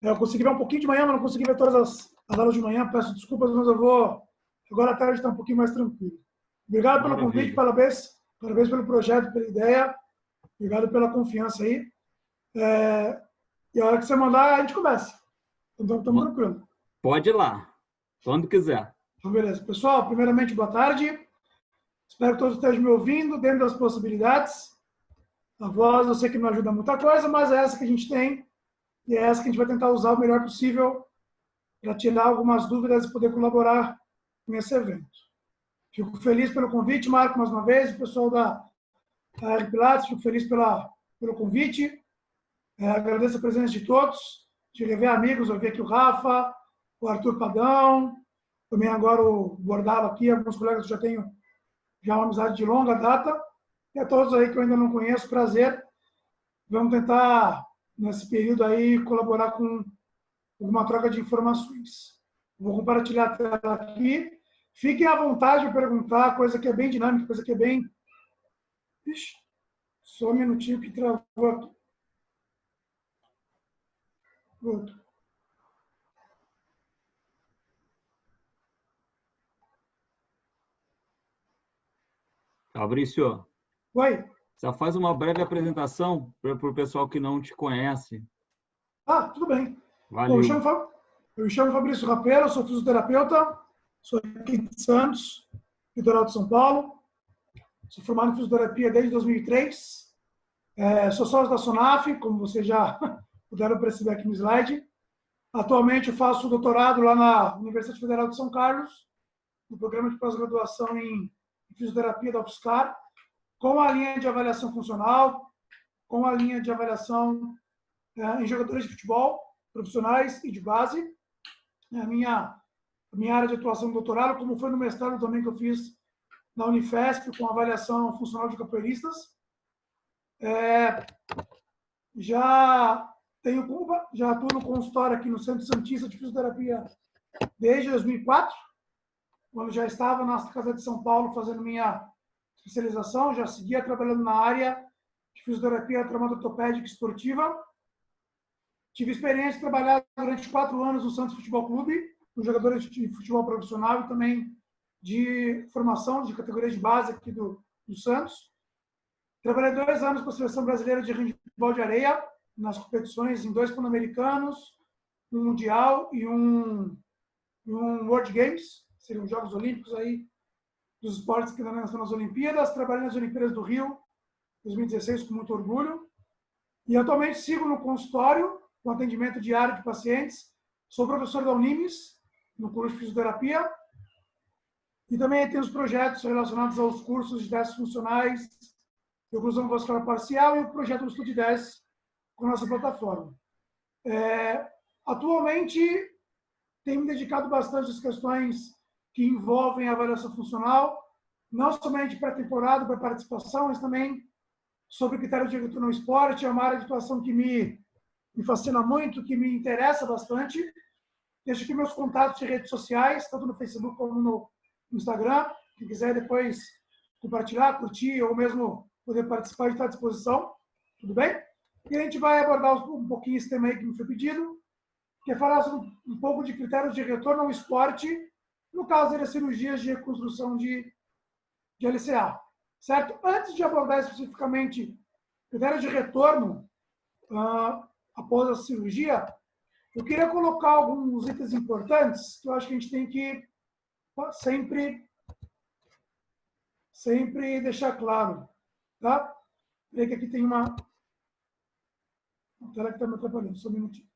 Eu consegui ver um pouquinho de manhã, mas não consegui ver todas as aulas de manhã. Peço desculpas, mas eu vou... Agora à tarde está um pouquinho mais tranquilo. Obrigado pelo convite, parabéns pelo projeto, pela ideia. Obrigado pela confiança aí. E a hora que você mandar, a gente começa. Então, estamos tranquilos. Pode ir lá, quando quiser. Então, beleza. Pessoal, primeiramente, boa tarde. Espero que todos estejam me ouvindo, dentro das possibilidades. A voz, eu sei que não ajuda muita coisa, mas é essa que a gente tem. E é essa que a gente vai tentar usar o melhor possível para tirar algumas dúvidas e poder colaborar com esse evento. Fico feliz pelo convite, Marco, mais uma vez, o pessoal da R Pilates, fico feliz pelo convite. Agradeço a presença de todos, de rever amigos, eu vi aqui o Rafa, o Arthur Padão, também agora o Bordalo aqui, alguns colegas que eu já tenho uma amizade de longa data, e a todos aí que eu ainda não conheço, prazer. Vamos tentar, nesse período aí, colaborar com alguma troca de informações. Vou compartilhar a tela aqui. Fiquem à vontade de perguntar, coisa que é bem dinâmica, coisa que é bem... Ixi, só um minutinho que travou aqui. Pronto. Fabrício. Oi. Só faz uma breve apresentação para o pessoal que não te conhece. Tudo bem. Valeu. Bom, eu me chamo Fabrício Rapelo, sou fisioterapeuta, sou aqui de Santos, litoral de São Paulo. Sou formado em fisioterapia desde 2003. Sou sócio da SONAF, como vocês já puderam perceber aqui no slide. Atualmente eu faço doutorado lá na Universidade Federal de São Carlos, no programa de pós-graduação em fisioterapia da UFSCar, com a linha de avaliação funcional, com a linha de avaliação em jogadores de futebol, profissionais e de base. A minha área de atuação no doutorado, como foi no mestrado também que eu fiz na Unifesp, com avaliação funcional de capoeiristas. Já atuo no consultório aqui no Centro Santista de Fisioterapia desde 2004, quando já estava na Casa de São Paulo fazendo minha especialização, já seguia trabalhando na área de fisioterapia traumatortopédica esportiva. Tive experiência de trabalhar durante 4 anos no Santos Futebol Clube, com jogadores de futebol profissional e também de formação de categorias de base aqui do Santos. Trabalhei 2 anos com a Seleção Brasileira de Handebol de Areia, nas competições em 2 Pan-Americanos, um Mundial e um World Games, seriam os Jogos Olímpicos aí, dos esportes que também estão nas Olimpíadas. Trabalhei nas Olimpíadas do Rio, 2016, com muito orgulho. E atualmente sigo no consultório, com atendimento diário de pacientes. Sou professor da Unimes, no curso de fisioterapia. E também tenho os projetos relacionados aos cursos de testes funcionais, de oclusão vascular parcial e o projeto do Estudo de 10 com a nossa plataforma. Atualmente, tenho me dedicado bastante às questões que envolvem a avaliação funcional, não somente para temporada, para participação, mas também sobre critério de retorno ao esporte. É uma área de atuação que me fascina muito, que me interessa bastante. Deixo aqui meus contatos de redes sociais, tanto no Facebook como no Instagram. Quem quiser depois compartilhar, curtir ou mesmo poder participar, está à disposição. Tudo bem? E a gente vai abordar um pouquinho esse tema aí que me foi pedido, que é falar sobre um pouco de critérios de retorno ao esporte, no caso das cirurgias de reconstrução de LCA. Certo? Antes de abordar especificamente critérios de retorno após a cirurgia, eu queria colocar alguns itens importantes que eu acho que a gente tem que sempre deixar claro. Tá? Peraí que aqui tem uma tela que está me atrapalhando, só um minutinho.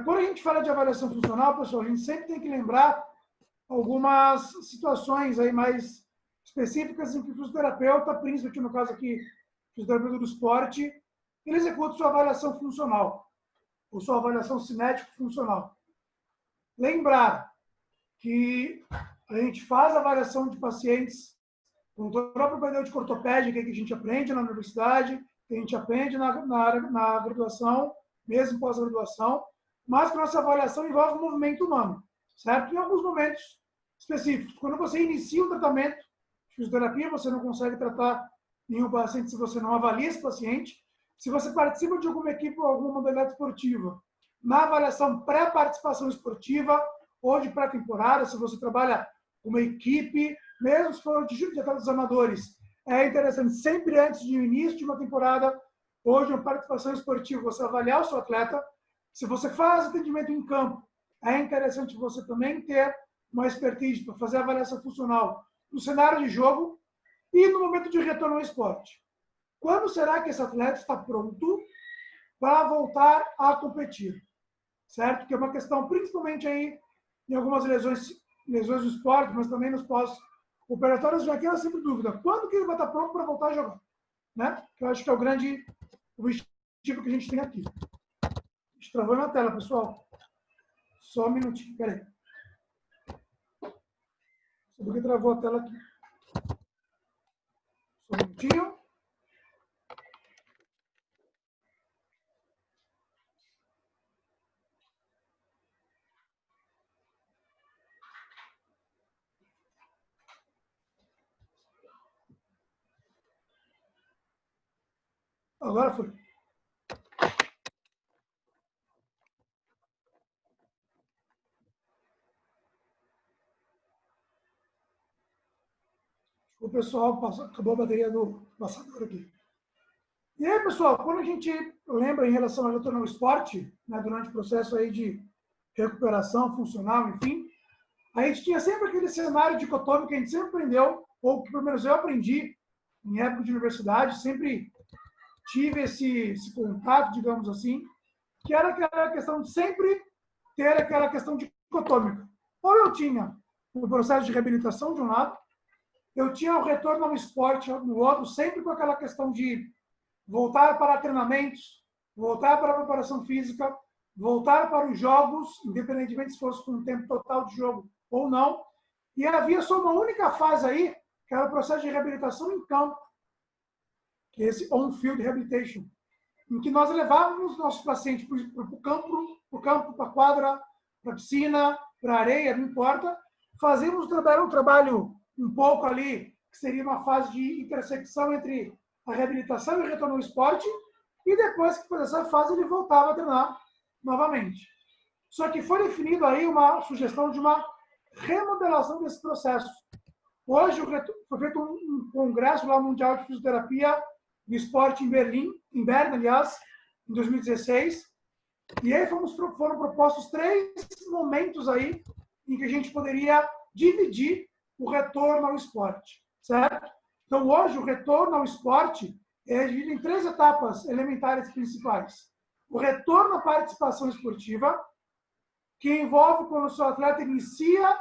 Quando a gente fala de avaliação funcional, pessoal, a gente sempre tem que lembrar algumas situações aí mais específicas em que o fisioterapeuta, principalmente no caso aqui, fisioterapeuta do esporte, ele executa sua avaliação funcional, ou sua avaliação cinético-funcional. Lembrar que a gente faz a avaliação de pacientes com toda a própria pedagógica ortopédica que a gente aprende na universidade, que a gente aprende na graduação, mesmo pós-graduação, mas que a nossa avaliação envolve o movimento humano, certo? Em alguns momentos específicos. Quando você inicia um tratamento de fisioterapia, você não consegue tratar nenhum paciente se você não avalia esse paciente. se você participa de alguma equipe ou alguma modalidade esportiva, na avaliação pré-participação esportiva ou de pré-temporada, se você trabalha com uma equipe, mesmo se for de atletas amadores, é interessante sempre antes do início de uma temporada ou de uma participação esportiva, você avaliar o seu atleta. Se você faz atendimento em campo, é interessante você também ter uma expertise para fazer a avaliação funcional no cenário de jogo e no momento de retorno ao esporte. Quando será que esse atleta está pronto para voltar a competir? Certo? Que é uma questão, principalmente aí em algumas lesões do esporte, mas também nos pós-operatórios, já aquela sempre dúvida. Quando que ele vai estar pronto para voltar a jogar? Né? Que eu acho que é o grande objetivo que a gente tem aqui. Travou na tela, pessoal. Só um minutinho, peraí. Só porque travou a tela aqui. Só um minutinho. Agora foi. O pessoal acabou a bateria do passador aqui. E aí, pessoal, quando a gente lembra em relação ao retorno ao esporte, né, durante o processo aí de recuperação funcional, enfim, a gente tinha sempre aquele cenário dicotômico que a gente sempre aprendeu, ou que pelo menos eu aprendi em época de universidade, sempre tive esse contato, digamos assim, que era aquela questão de sempre ter aquela questão dicotômica. Ou eu tinha o processo de reabilitação de um lado, eu tinha o retorno ao esporte no outro, sempre com aquela questão de voltar para treinamentos, voltar para a preparação física, voltar para os jogos, independentemente se fosse com um tempo total de jogo ou não. E havia só uma única fase aí, que era o processo de reabilitação em campo, que é esse on-field rehabilitation, em que nós levávamos nossos pacientes para o campo, para a quadra, para a piscina, para a areia, não importa. Fazíamos um trabalho um pouco ali, que seria uma fase de intersecção entre a reabilitação e o retorno ao esporte, e depois que fez essa fase, ele voltava a treinar novamente. Só que foi definido aí uma sugestão de uma remodelação desse processo. Hoje foi feito um congresso lá mundial de fisioterapia do esporte em Berlim, em Berna, aliás, em 2016, e aí foram propostos 3 momentos aí em que a gente poderia dividir o retorno ao esporte, certo? Então, hoje, o retorno ao esporte é dividido em 3 etapas elementares principais. O retorno à participação esportiva, que envolve quando o seu atleta inicia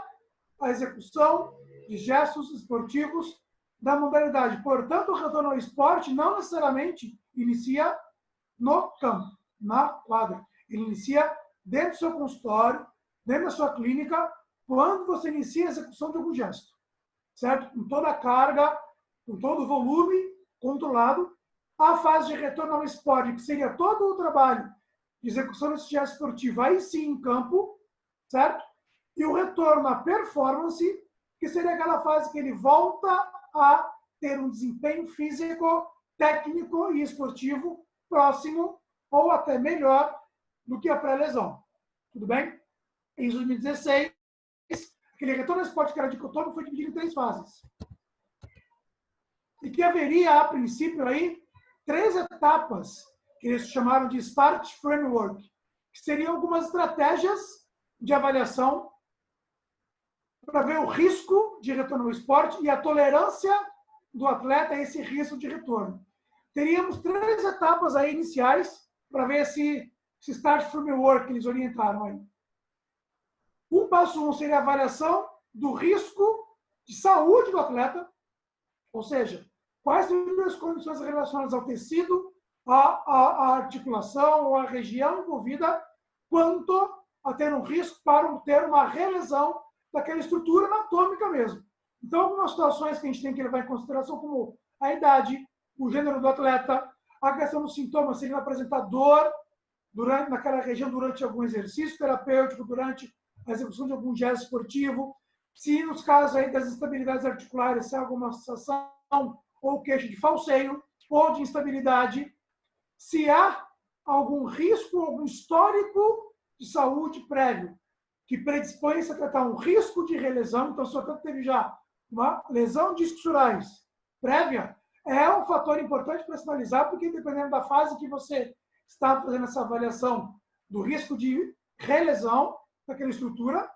a execução de gestos esportivos da modalidade. Portanto, o retorno ao esporte não necessariamente inicia no campo, na quadra. Ele inicia dentro do seu consultório, dentro da sua clínica, quando você inicia a execução de algum gesto, certo? Com toda a carga, com todo o volume controlado. A fase de retorno ao esporte, que seria todo o trabalho de execução desse gesto esportivo, aí sim em campo, certo? E o retorno à performance, que seria aquela fase que ele volta a ter um desempenho físico, técnico e esportivo próximo ou até melhor do que a pré-lesão. Tudo bem? Em 2016, aquele retorno ao esporte que era dicotômico foi dividido em 3 fases. E que haveria, a princípio, aí 3 etapas que eles chamaram de START Framework, que seriam algumas estratégias de avaliação para ver o risco de retorno ao esporte e a tolerância do atleta a esse risco de retorno. Teríamos 3 etapas aí iniciais para ver esse START Framework que eles orientaram aí. O passo 1 seria a avaliação do risco de saúde do atleta, ou seja, quais seriam as condições relacionadas ao tecido, à articulação ou à região envolvida, quanto a ter um risco para ter uma relesão daquela estrutura anatômica mesmo. Então, algumas situações que a gente tem que levar em consideração, como a idade, o gênero do atleta, a questão dos sintomas, se ele vai apresentar dor naquela região durante algum exercício terapêutico, durante a execução de algum gesto esportivo, se nos casos aí das instabilidades articulares, se há alguma sensação ou queixa de falseio ou de instabilidade, se há algum risco, algum histórico de saúde prévio que predispõe esse atleta a um risco de relesão. Então, se o atleta teve já uma lesão de discos prévia, é um fator importante para sinalizar, porque dependendo da fase que você está fazendo essa avaliação do risco de relesão daquela estrutura,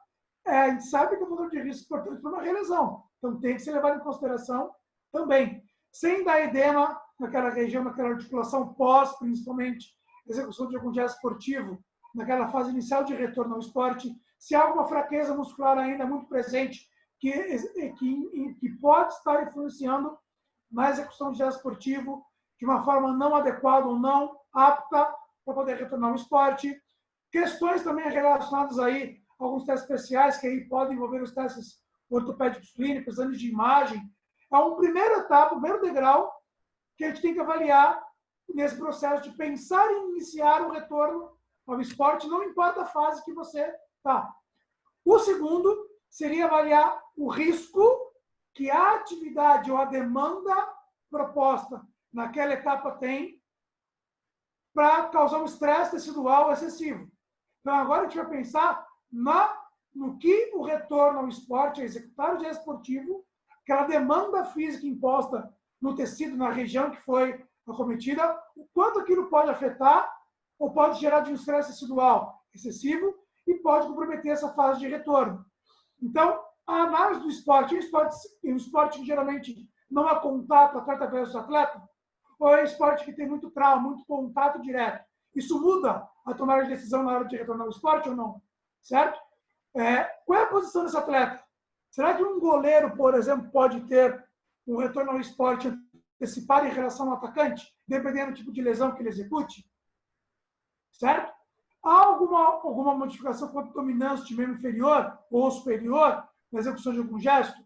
a gente sabe que é um fator de risco importante para uma relesão. Então, tem que ser levado em consideração também. Sem dar edema naquela região, naquela articulação pós, principalmente, execução de algum gesto esportivo, naquela fase inicial de retorno ao esporte, se há alguma fraqueza muscular ainda muito presente, que pode estar influenciando na execução de gesto esportivo de uma forma não adequada ou não apta para poder retornar ao esporte. Questões também relacionadas aí a alguns testes especiais, que aí podem envolver os testes ortopédicos clínicos, exames de imagem. É um primeiro etapa, um primeiro degrau que a gente tem que avaliar nesse processo de pensar em iniciar o retorno ao esporte, não importa a fase que você está. O segundo seria avaliar o risco que a atividade ou a demanda proposta naquela etapa tem para causar um estresse tecidual excessivo. Então, agora a gente vai pensar no que o retorno ao esporte, a executar o gesto esportivo, aquela demanda física imposta no tecido, na região que foi acometida, o quanto aquilo pode afetar ou pode gerar de um estresse tecidual excessivo e pode comprometer essa fase de retorno. Então, a análise do esporte, um esporte que geralmente não há contato atleta versus atleta, ou é um esporte que tem muito trauma, muito contato direto, isso muda a tomada de decisão na hora de retornar ao esporte ou não? Certo? Qual é a posição desse atleta? Será que um goleiro, por exemplo, pode ter um retorno ao esporte antecipado em relação ao atacante, dependendo do tipo de lesão que ele execute? Certo? Há alguma modificação quanto à dominância de membro inferior ou superior na execução de algum gesto?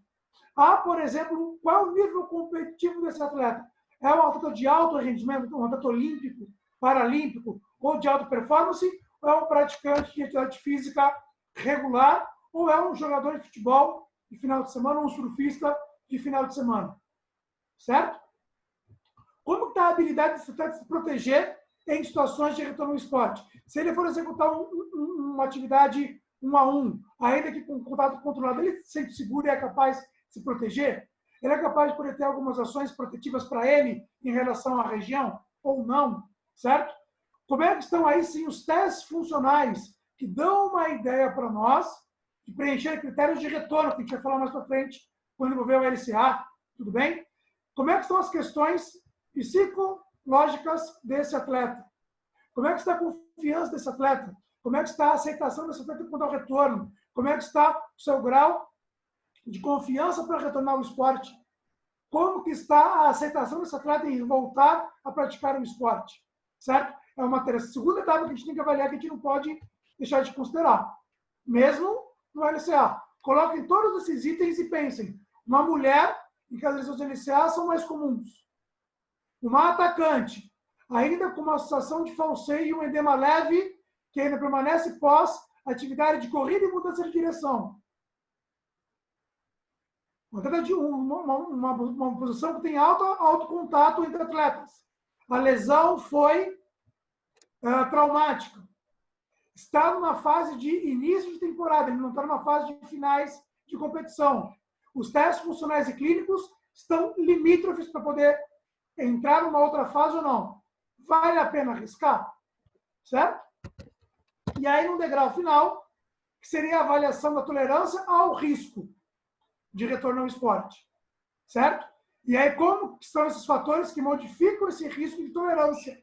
Há, por exemplo, qual é o nível competitivo desse atleta? É um atleta de alto rendimento, um atleta olímpico, paralímpico ou de alta performance? Ou é um praticante de atividade física regular? Ou é um jogador de futebol de final de semana ou um surfista de final de semana? Certo? Como está a habilidade desse atleta de se proteger em situações de retorno ao esporte? Se ele for executar uma atividade 1 a 1, ainda que com contato controlado, ele se sente seguro e é capaz de se proteger? Ele é capaz de poder ter algumas ações protetivas para ele em relação à região ou não? Certo? Como é que estão aí, sim, os testes funcionais que dão uma ideia para nós de preencher critérios de retorno, que a gente vai falar mais para frente, quando envolver o LCA, tudo bem? Como é que estão as questões psicológicas desse atleta? Como é que está a confiança desse atleta? Como é que está a aceitação desse atleta quanto ao retorno? Como é que está o seu grau de confiança para retornar ao esporte? Como que está a aceitação desse atleta em voltar a praticar o esporte? Certo? É uma segunda etapa que a gente tem que avaliar, que a gente não pode deixar de considerar. Mesmo no LCA. Coloquem todos esses itens e pensem. Uma mulher, em que as lesões do LCA são mais comuns. Uma atacante, ainda com uma situação de falseio e um edema leve, que ainda permanece pós atividade de corrida e mudança de direção. Uma posição que tem alto contato entre atletas. A lesão foi traumática. Está numa fase de início de temporada, ele não está numa fase de finais de competição. Os testes funcionais e clínicos estão limítrofes para poder entrar numa outra fase ou não. Vale a pena arriscar? Certo? E aí, no degrau final, que seria a avaliação da tolerância ao risco de retorno ao esporte. Certo? E aí, como estão esses fatores que modificam esse risco de tolerância?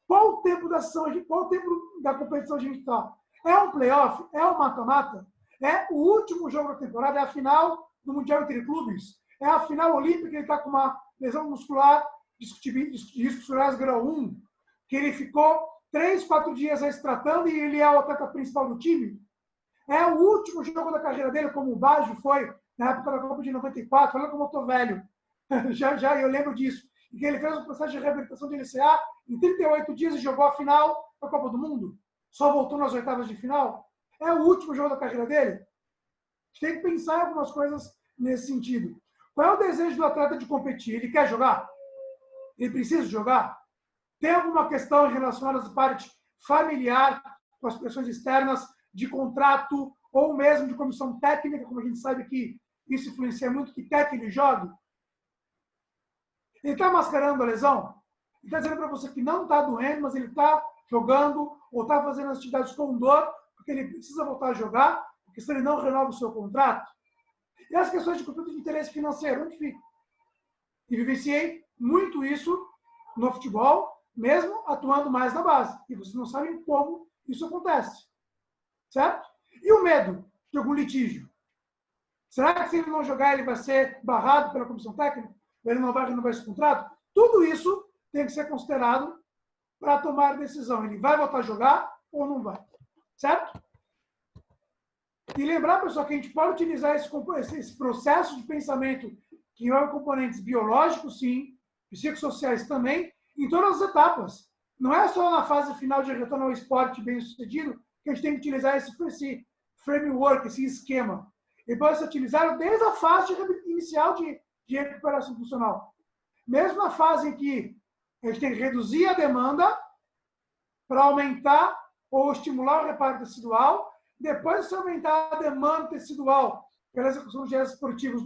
Qual o tempo da ação? Qual o tempo da competição a gente está? É um playoff? É um mata-mata? É o último jogo da temporada? É a final do Mundial entre clubes? É a final olímpica que ele está com uma lesão muscular, discos musculares grau 1, que ele ficou 3, 4 dias aí se tratando e ele é o atleta principal do time? É o último jogo da carreira dele, como o Baggio foi na época da Copa de 94. Olha como eu estou velho. já eu lembro disso. E que ele fez um processo de reabilitação de LCA em 38 dias e jogou a final da Copa do Mundo. Só voltou nas oitavas de final. É o último jogo da carreira dele. A gente tem que pensar em algumas coisas nesse sentido. Qual é o desejo do atleta de competir? Ele quer jogar? Ele precisa jogar? Tem alguma questão relacionada à parte familiar, com as pressões externas, de contrato, ou mesmo de comissão técnica, como a gente sabe que isso influencia muito, que técnico jogue? Ele está mascarando a lesão? Ele está dizendo para você que não está doendo, mas ele está jogando ou está fazendo as atividades com dor, porque ele precisa voltar a jogar, porque senão ele não renova o seu contrato. E as questões de conflito de interesse financeiro, onde fica? E vivenciei muito isso no futebol, mesmo atuando mais na base. E vocês não sabem como isso acontece. Certo? E o medo de algum litígio? Será que se ele não jogar, ele vai ser barrado pela comissão técnica? Ele não vai renovar esse contrato? Tudo isso tem que ser considerado para tomar decisão. Ele vai voltar a jogar ou não vai? Certo? E lembrar, pessoal, que a gente pode utilizar esse processo de pensamento que envolve componentes biológicos, sim, psicossociais também, em todas as etapas. Não é só na fase final de retorno ao esporte bem-sucedido que a gente tem que utilizar esse framework, esse esquema. Ele pode ser utilizado desde a fase inicial de recuperação funcional. Mesmo na fase em que a gente tem que reduzir a demanda para aumentar ou estimular o reparo tecidual. Depois de se aumentar a demanda tecidual pela execução de gestos esportivos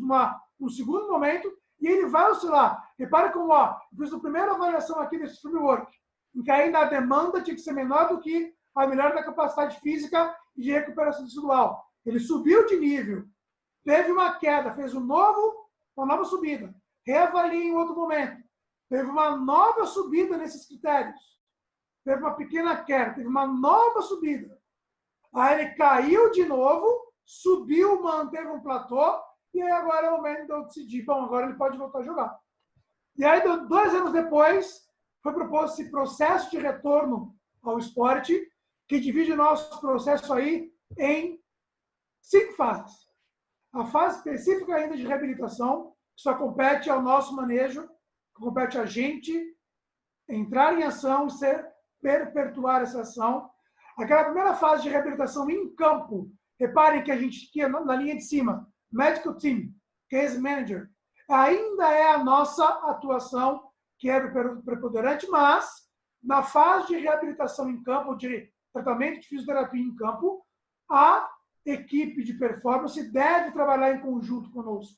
num segundo momento, e ele vai oscilar. Repare como, eu fiz a primeira avaliação aqui desse framework, em que ainda a demanda tinha que ser menor do que a melhora da capacidade física e de recuperação tecidual. Ele subiu de nível, teve uma queda, fez uma nova subida, reavalia em outro momento, teve uma nova subida nesses critérios, teve uma pequena queda, teve uma nova subida. Aí ele caiu de novo, subiu, manteve um platô, e aí agora é o momento de eu decidir, bom, agora ele pode voltar a jogar. E aí, 2 anos depois, foi proposto esse processo de retorno ao esporte, que divide o nosso processo aí em 5 fases. A fase específica ainda de reabilitação, que só compete ao nosso manejo, compete a gente entrar em ação e perpetuar essa ação. Aquela primeira fase de reabilitação em campo, reparem que a gente tinha na linha de cima, Medical Team, Case Manager, ainda é a nossa atuação que é preponderante, mas na fase de reabilitação em campo, de tratamento de fisioterapia em campo, a equipe de performance deve trabalhar em conjunto conosco.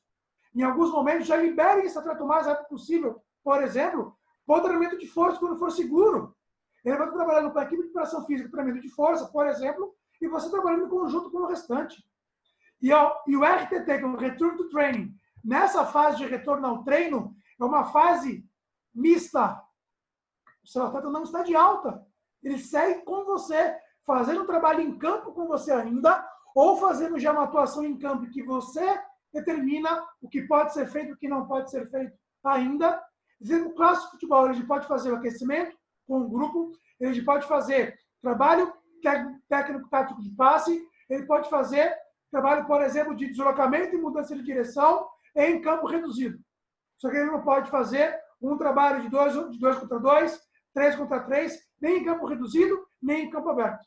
Em alguns momentos, já liberem esse atleta o mais rápido possível. Por exemplo, o treinamento de força quando for seguro. Ele vai trabalhando com a equipe de preparação física, treinamento de força, por exemplo, e você trabalhando em conjunto com o restante. E o RTT, que é o Return to Training, nessa fase de retorno ao treino, é uma fase mista. O seu atleta não está de alta. Ele segue com você, fazendo um trabalho em campo com você ainda, ou fazendo já uma atuação em campo que você determina o que pode ser feito e o que não pode ser feito ainda. Dizendo clássico de futebol, ele pode fazer o aquecimento com o grupo, ele pode fazer trabalho técnico-tático de passe, ele pode fazer trabalho, por exemplo, de deslocamento e mudança de direção em campo reduzido. Só que ele não pode fazer um trabalho de 2 contra 2, 3 contra 3, nem em campo reduzido, nem em campo aberto.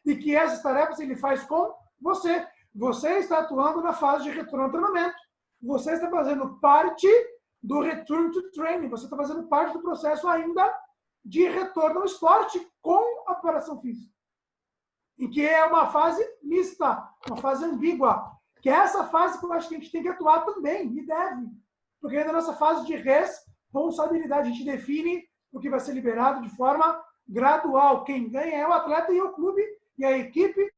E que essas tarefas ele faz com você. Você está atuando na fase de retorno ao treinamento. Você está fazendo parte do return to training. Você está fazendo parte do processo ainda de retorno ao esporte com a preparação física. Em que é uma fase mista, uma fase ambígua. Que é essa fase que eu acho que a gente tem que atuar também, e deve. Porque é na nossa fase de responsabilidade. A gente define o que vai ser liberado de forma gradual. Quem ganha é o atleta e o clube, e a equipe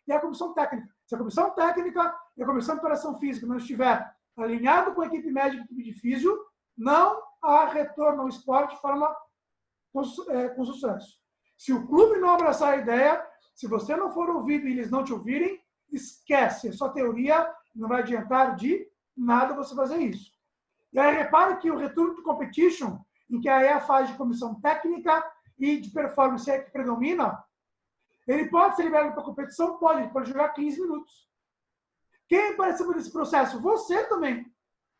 e a comissão técnica. Se a comissão técnica e a comissão de preparação física não estiver alinhado com a equipe médica e a equipe de físio, não há retorno ao esporte de forma com sucesso. Se o clube não abraçar a ideia, se você não for ouvido e eles não te ouvirem, esquece. É só teoria, não vai adiantar de nada você fazer isso. E aí repare que o return to competition, em que aí é a fase de comissão técnica e de performance é que predomina, ele pode ser liberado para a competição? Pode. Ele pode jogar 15 minutos. Quem participa desse processo? Você também.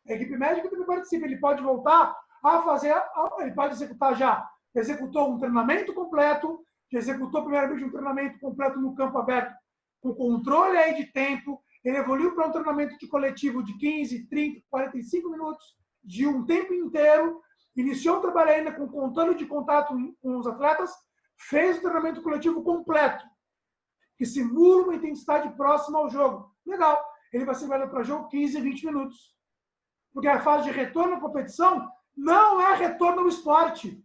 A equipe médica também participa. Ele pode voltar a fazer, ele pode executar já. Executou um treinamento completo, já executou primeiramente um treinamento completo no campo aberto, com controle aí de tempo. Ele evoluiu para um treinamento de coletivo de 15, 30, 45 minutos, de um tempo inteiro. iniciou o trabalho ainda com controle de contato com os atletas, fez o treinamento coletivo completo, que simula uma intensidade próxima ao jogo. Legal. Ele vai ser velho para jogo 15, 20 minutos. Porque a fase de retorno à competição não é retorno ao esporte.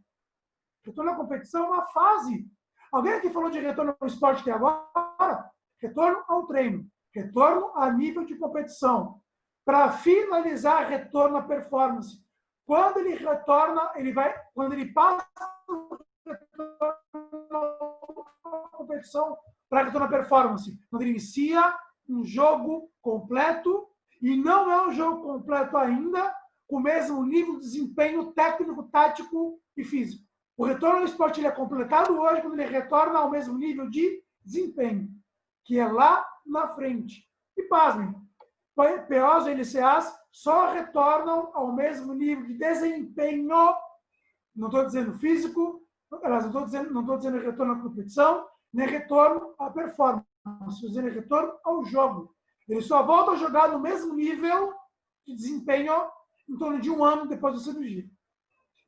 Retorno à competição é uma fase. Alguém aqui falou de retorno ao esporte até agora? Retorno ao treino. Retorno a nível de competição. Para finalizar, retorno à performance. Quando ele retorna, quando ele passa a competição para retorno à performance. Quando ele inicia um jogo completo, e não é um jogo completo ainda, com o mesmo nível de desempenho técnico, tático e físico. O retorno ao esporte ele é completado hoje quando ele retorna ao mesmo nível de desempenho, que é lá na frente. E pasmem, POs e LCAs só retornam ao mesmo nível de desempenho, não estou dizendo físico, não estou dizendo retorno à competição, nem retorno à performance, estou dizendo retorno ao jogo. Ele só volta a jogar no mesmo nível de desempenho em torno de 1 ano depois da cirurgia.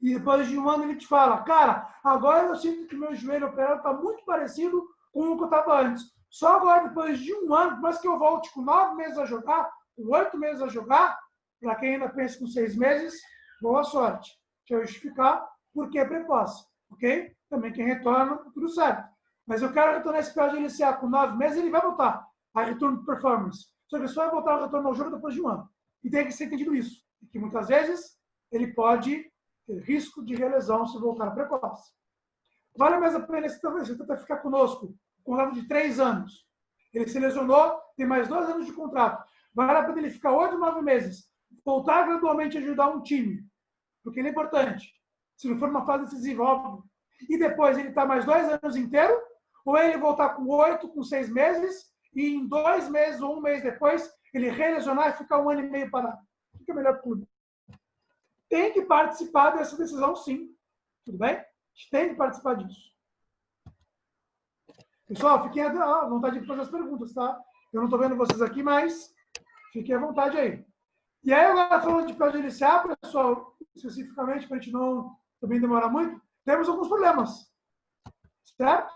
E depois de 1 ano ele te fala, cara, agora eu sinto que meu joelho operado está muito parecido com o que eu estava antes. Só agora, depois de 1 ano, mas que eu volte com 9 meses a jogar, com 8 meses a jogar, para quem ainda pensa com 6 meses, boa sorte. Deixa eu justificar por que precoce, ok? Também quem retorna, tudo certo. Mas eu quero retornar esse PO de LCA com 9 meses, ele vai voltar a retorno de performance. Só que só vai voltar a retorno ao jogo depois de 1 ano. E tem que ser entendido isso. E que muitas vezes ele pode ter risco de relesão se voltar precoce. Vale mais a pena se tentar ficar conosco com um contrato de 3 anos. Ele se lesionou, tem mais 2 anos de contrato. Vale a pena ele ficar 8, 9 meses. Voltar gradualmente a ajudar um time. Porque ele é importante. Se não for uma fase decisiva, óbvio. E depois ele está mais 2 anos inteiro, ou ele voltar com 8, com 6 meses, e em 2 meses ou 1 mês depois, ele relesionar e ficar 1 ano e meio parado. O que é melhor para o clube? Tem que participar dessa decisão, sim. Tudo bem? A gente tem que participar disso. Pessoal, fiquem à vontade de fazer as perguntas, tá? Eu não estou vendo vocês aqui, mas fiquem à vontade aí. E aí, agora falando de POD iniciar, pessoal, especificamente, para a gente não também demorar muito, temos alguns problemas. Certo?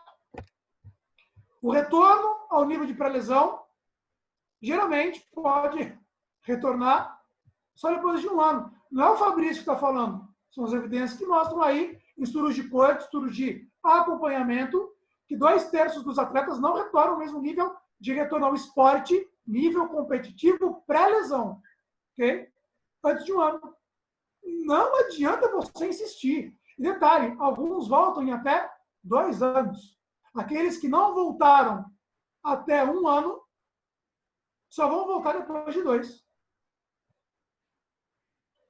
O retorno ao nível de pré-lesão geralmente pode retornar só depois de 1 ano. Não é o Fabrício que está falando. São as evidências que mostram aí, em estudos de corte, estudos de acompanhamento, que 2/3 dos atletas não retornam ao mesmo nível de retorno ao esporte, nível competitivo pré-lesão. Ok? Antes de 1 ano. Não adianta você insistir. E detalhe, alguns voltam em até 2 anos. Aqueles que não voltaram até 1 ano, só vão voltar depois de 2.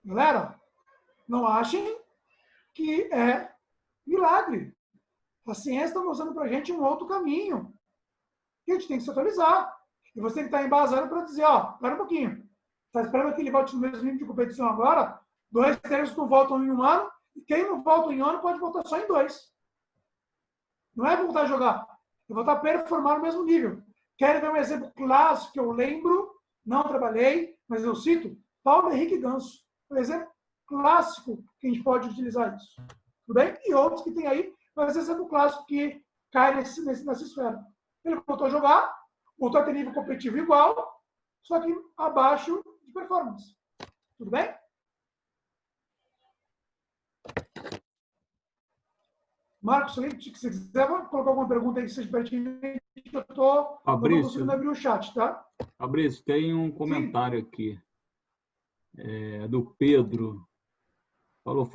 Galera, não achem que é milagre. A ciência está mostrando para a gente um outro caminho. Que a gente tem que se atualizar. E você tem que estar embasando para dizer, ó, espera um pouquinho. Está esperando que ele volte no mesmo nível de competição agora? 2/3 não voltam em 1 ano, e quem não volta em 1 ano pode voltar só em 2. Não é voltar a jogar, é voltar a performar no mesmo nível. Quero ver um exemplo clássico que eu lembro, não trabalhei, mas eu cito, Paulo Henrique Ganso. Um exemplo clássico que a gente pode utilizar isso. Tudo bem? E outros que tem aí, mas esse exemplo clássico que cai nessa esfera. Ele voltou a jogar, voltou a ter nível competitivo igual, só que abaixo de performance. Tudo bem? Marcos, se você quiser colocar alguma pergunta aí que seja pertinente, eu estou conseguindo abrir o chat, tá? Fabrício, tem um comentário aqui do Pedro. Falou,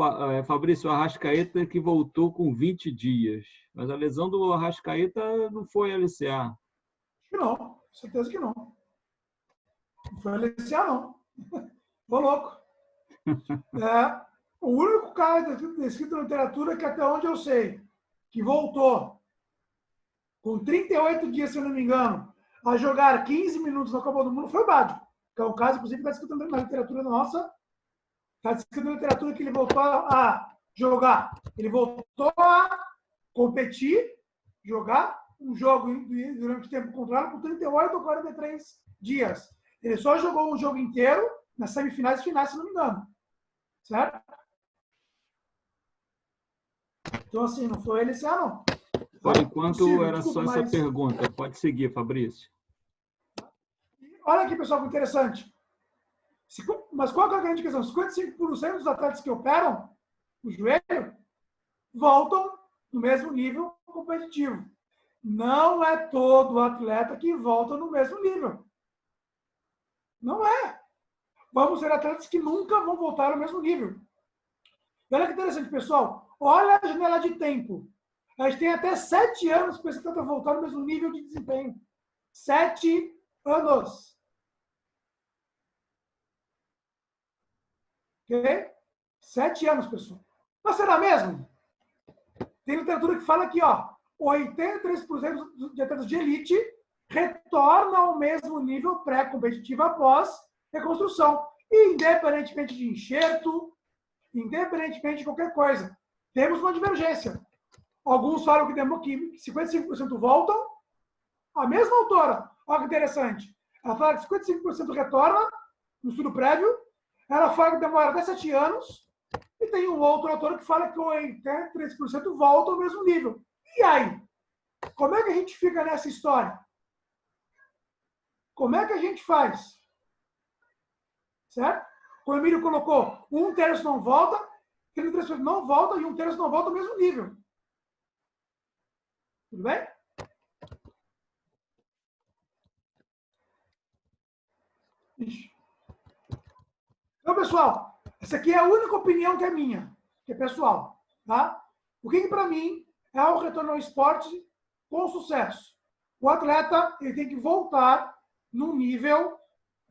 Fabrício, o Arrascaeta que voltou com 20 dias. Mas a lesão do Arrascaeta não foi LCA. Acho que não, certeza que não. Não foi LCA, não. Tô louco. O único cara descrito na literatura que até onde eu sei, que voltou com 38 dias, se eu não me engano, a jogar 15 minutos na Copa do Mundo foi o Badio. Que é o caso, inclusive, que está escrito na literatura nossa. Está escrito na literatura que ele voltou a jogar. Ele voltou a competir, jogar um jogo durante tempo controlado por 38 ou 43 dias. Ele só jogou um jogo inteiro nas semifinais e finais, se não me engano. Certo? Então, assim, não foi ele esse ano. Por enquanto, Possível, era desculpa, só essa mas... pergunta. Pode seguir, Fabrício. Olha aqui, pessoal, que interessante. Mas qual que é a grande questão? 55% dos atletas que operam o joelho voltam no mesmo nível competitivo. Não é todo atleta que volta no mesmo nível. Não é. Vamos ser atletas que nunca vão voltar ao mesmo nível. E olha que interessante, pessoal. Olha a janela de tempo. A gente tem até 7 anos para esse atleta voltar no mesmo nível de desempenho. 7 anos. Ok? 7 anos, pessoal. Mas será mesmo? Tem literatura que fala que 83% de atletas de elite retornam ao mesmo nível pré-competitivo após reconstrução, independentemente de enxerto, independentemente de qualquer coisa. Temos uma divergência. Alguns falam que 55% voltam. A mesma autora, olha que interessante, ela fala que 55% retorna no estudo prévio, ela fala que demora até 7 anos, e tem um outro autor que fala que 83% volta ao mesmo nível. E aí? Como é que a gente fica nessa história? Como é que a gente faz? Certo? O Emílio colocou, 1/3 não volta, 33% não volta e 1/3 não volta ao mesmo nível. Tudo bem? Ixi. Então, pessoal, essa aqui é a única opinião que é minha, que é pessoal. Tá? O que para mim é o retorno ao esporte com sucesso? O atleta ele tem que voltar num nível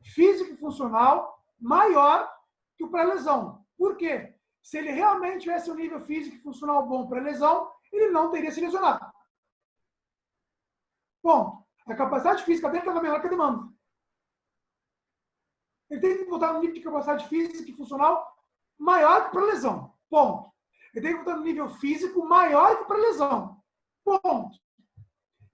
físico e funcional maior que o pré-lesão. Por quê? Se ele realmente tivesse um nível físico e funcional bom pré-lesão, ele não teria se lesionado. Bom, a capacidade física dele estava melhor que a demanda. Ele tem que voltar no nível de capacidade física e funcional maior que para lesão. Ponto. Ele tem que voltar no nível físico maior que para lesão. Ponto.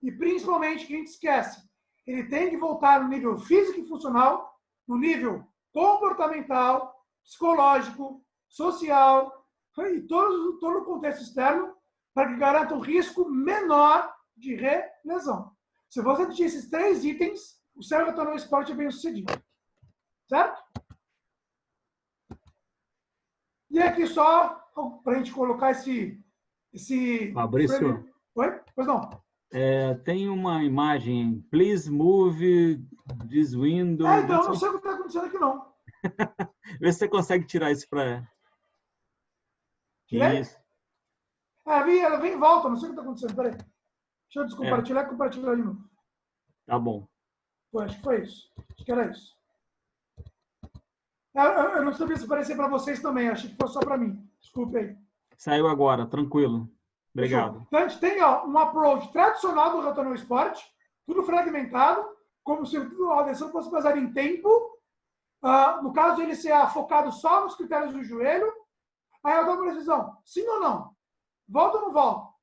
E principalmente, que a gente esquece, ele tem que voltar no nível físico e funcional, no nível comportamental, psicológico, social, e todo o contexto externo, para que garanta um risco menor de relesão. Se você atingir esses 3 itens, o seu retorno ao esporte é bem sucedido. Certo? E aqui só para a gente colocar esse Fabrício, Oi? Pois não. tem uma imagem. Please move this window. Então, não sei o que está acontecendo aqui, não. Vê se você consegue tirar isso para... Tirei? Isso. Ela vem em volta, não sei o que está acontecendo. Peraí. Deixa eu descompartilhar e compartilhar de novo. Tá bom. Acho que foi isso. Acho que era isso. Eu não sabia se parecia para vocês também. Achei que fosse só para mim. Desculpe aí. Saiu agora, tranquilo. Obrigado. Então, a gente tem um approach tradicional do retorno ao esporte, tudo fragmentado, como se a lesão fosse baseada em tempo. No caso, ele ser focado só nos critérios do joelho. Aí eu dou uma decisão, sim ou não? Volta ou não volta?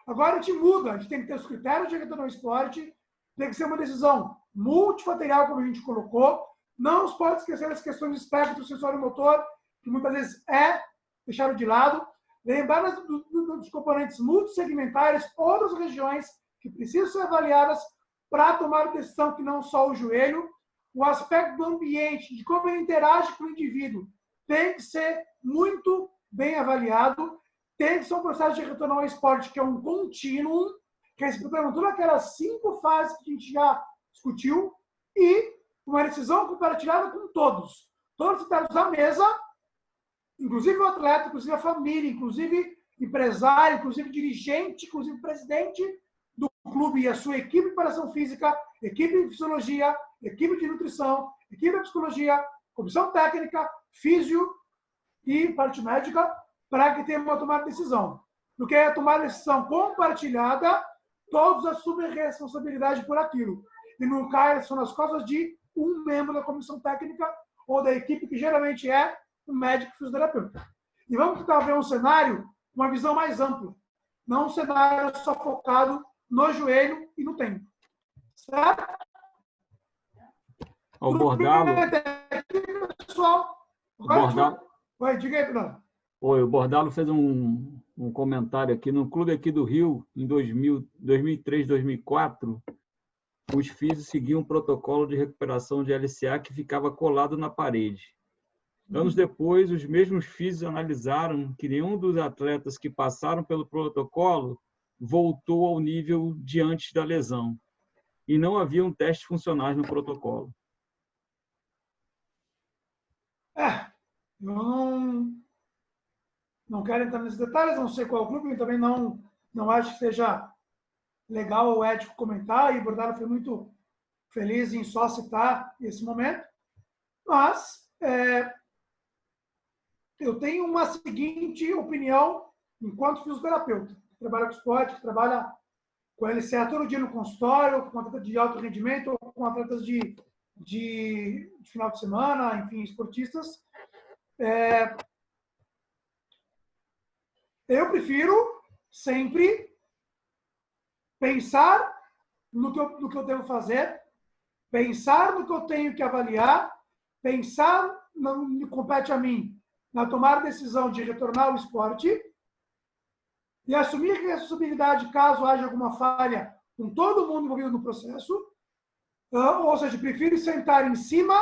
Agora a gente muda, a gente tem que ter os critérios de retorno ao esporte, tem que ser uma decisão multifatorial, como a gente colocou. Não se pode esquecer as questões de espectro sensório-motor, que muitas vezes deixado de lado. Lembrar dos componentes multissegmentares, outras regiões que precisam ser avaliadas para tomar decisão que não só o joelho. O aspecto do ambiente, de como ele interage com o indivíduo, tem que ser muito bem avaliado. Tem que ser um processo de retorno ao esporte que é um contínuo, respeitando todas aquelas 5 fases que a gente já discutiu, e uma decisão compartilhada com todos. Todos sentados à mesa, inclusive o atleta, inclusive a família, inclusive empresário, inclusive dirigente, inclusive presidente do clube e a sua equipe de preparação física, equipe de fisiologia, equipe de nutrição, equipe de psicologia, comissão técnica, físio e parte médica, para que tenha uma tomada de decisão. Porque é tomar decisão compartilhada, todos assumem responsabilidade por aquilo. E não cai só nas costas de um membro da comissão técnica ou da equipe, que geralmente é um médico fisioterapeuta. E vamos tentar ver um cenário, uma visão mais ampla. Não um cenário só focado no joelho e no tempo. Certo? O Bordalo... Pessoal, Bordalo... Vai, diga aí, Bruno. Oi, o Bordalo fez um um comentário aqui. No clube aqui do Rio, em 2003, 2004, os físicos seguiam um protocolo de recuperação de LCA que ficava colado na parede. Anos depois, os mesmos físicos analisaram que nenhum dos atletas que passaram pelo protocolo voltou ao nível de antes da lesão. E não haviam testes funcionais no protocolo. Eu não quero entrar nesses detalhes, não sei qual é o clube, e também não acho que seja legal ou ético comentar, e o Bordalo foi muito feliz em só citar esse momento, mas eu tenho uma seguinte opinião enquanto fisioterapeuta, que trabalha com esporte, que trabalha com LCA todo dia no consultório, com atletas de alto rendimento, ou com atletas de final de semana, enfim, esportistas. Eu prefiro sempre pensar no que eu devo fazer, pensar no que eu tenho que avaliar, pensar no que compete a mim na tomar a decisão de retornar ao esporte e assumir a responsabilidade caso haja alguma falha com todo mundo envolvido no processo. Ou seja, prefiro sentar em cima,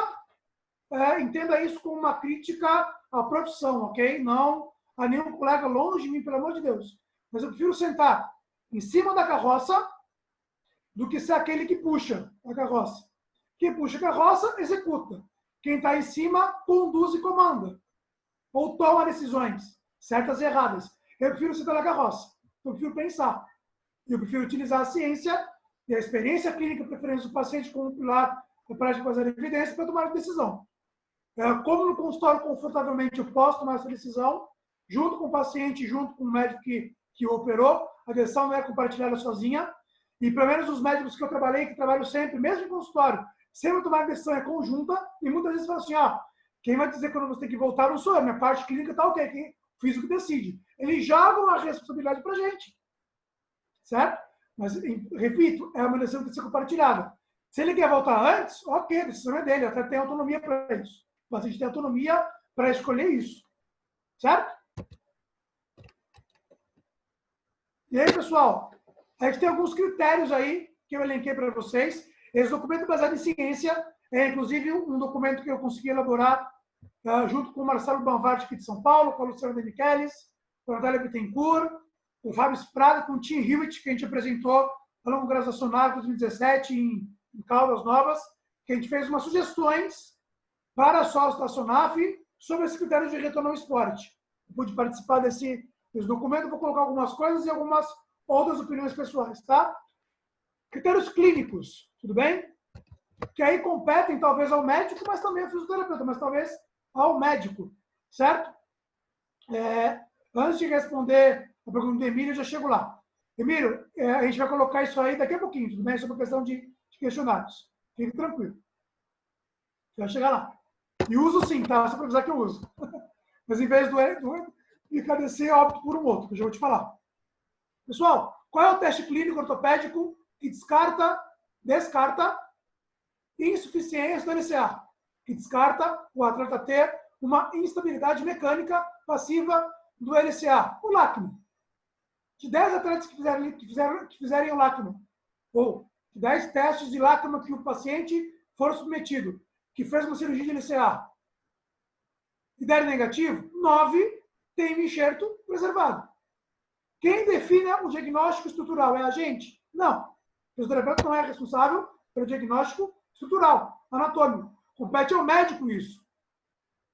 entenda isso como uma crítica à profissão, ok? Não a nenhum colega longe de mim, pelo amor de Deus. Mas eu prefiro sentar em cima da carroça do que ser aquele que puxa a carroça. Quem puxa a carroça, executa. Quem está em cima, conduz e comanda. Ou toma decisões, certas e erradas. Eu prefiro sentar na carroça. Eu prefiro pensar. Eu prefiro utilizar a ciência e a experiência clínica, a preferência do paciente como pilar da prática baseada em evidência para tomar a decisão. Como no consultório, confortavelmente, eu posso tomar essa decisão, junto com o paciente, junto com o médico que o operou. A decisão não é compartilhada sozinha. E, pelo menos, os médicos que eu trabalhei, que trabalho sempre, mesmo em consultório, sempre tomar a decisão é conjunta, e muitas vezes falam assim, quem vai dizer quando você tem que voltar não sou eu, minha parte clínica está ok, quem fiz o que decide. Eles jogam a responsabilidade para a gente. Certo? Mas, repito, é uma decisão que tem que ser compartilhada. Se ele quer voltar antes, ok, a decisão é dele, até tem autonomia para isso. O paciente tem autonomia para escolher isso. Certo? E aí, pessoal, a gente tem alguns critérios aí que eu elenquei para vocês. Esse documento é baseado em ciência, é inclusive um documento que eu consegui elaborar junto com o Marcelo Banvart, aqui de São Paulo, com a Luciana de Michelis, com a Natália Bittencourt, com o Fábio Prada, com o Tim Hewitt, que a gente apresentou ao longo do Congresso Nacional de 2017 em Caldas Novas, que a gente fez umas sugestões para a sócio da SONAF sobre esse critério de retorno ao esporte. Eu pude participar desse documento, vou colocar algumas coisas e algumas outras opiniões pessoais, tá? Critérios clínicos, tudo bem? Que aí competem talvez ao médico, mas também ao fisioterapeuta, mas talvez ao médico, certo? Antes de responder a pergunta do Emílio, eu já chego lá. Emílio, a gente vai colocar isso aí daqui a pouquinho, tudo bem? Sobre a questão de questionários. Fique tranquilo. Já chegar lá. E uso sim, tá? Só para avisar que eu uso. Mas em vez do IKDC, eu opto por um outro, que eu já vou te falar. Pessoal, qual é o teste clínico ortopédico que descarta insuficiência do LCA? Que descarta o atleta ter uma instabilidade mecânica passiva do LCA, o LACME. De 10 atletas que fizerem o LACME, ou de 10 testes de LACME que o paciente for submetido, que fez uma cirurgia de LCA, e der negativo, 9 tem o enxerto preservado. Quem define o diagnóstico estrutural é a gente? Não. O fisioterapeuta não é responsável pelo diagnóstico estrutural, anatômico. Compete ao médico isso.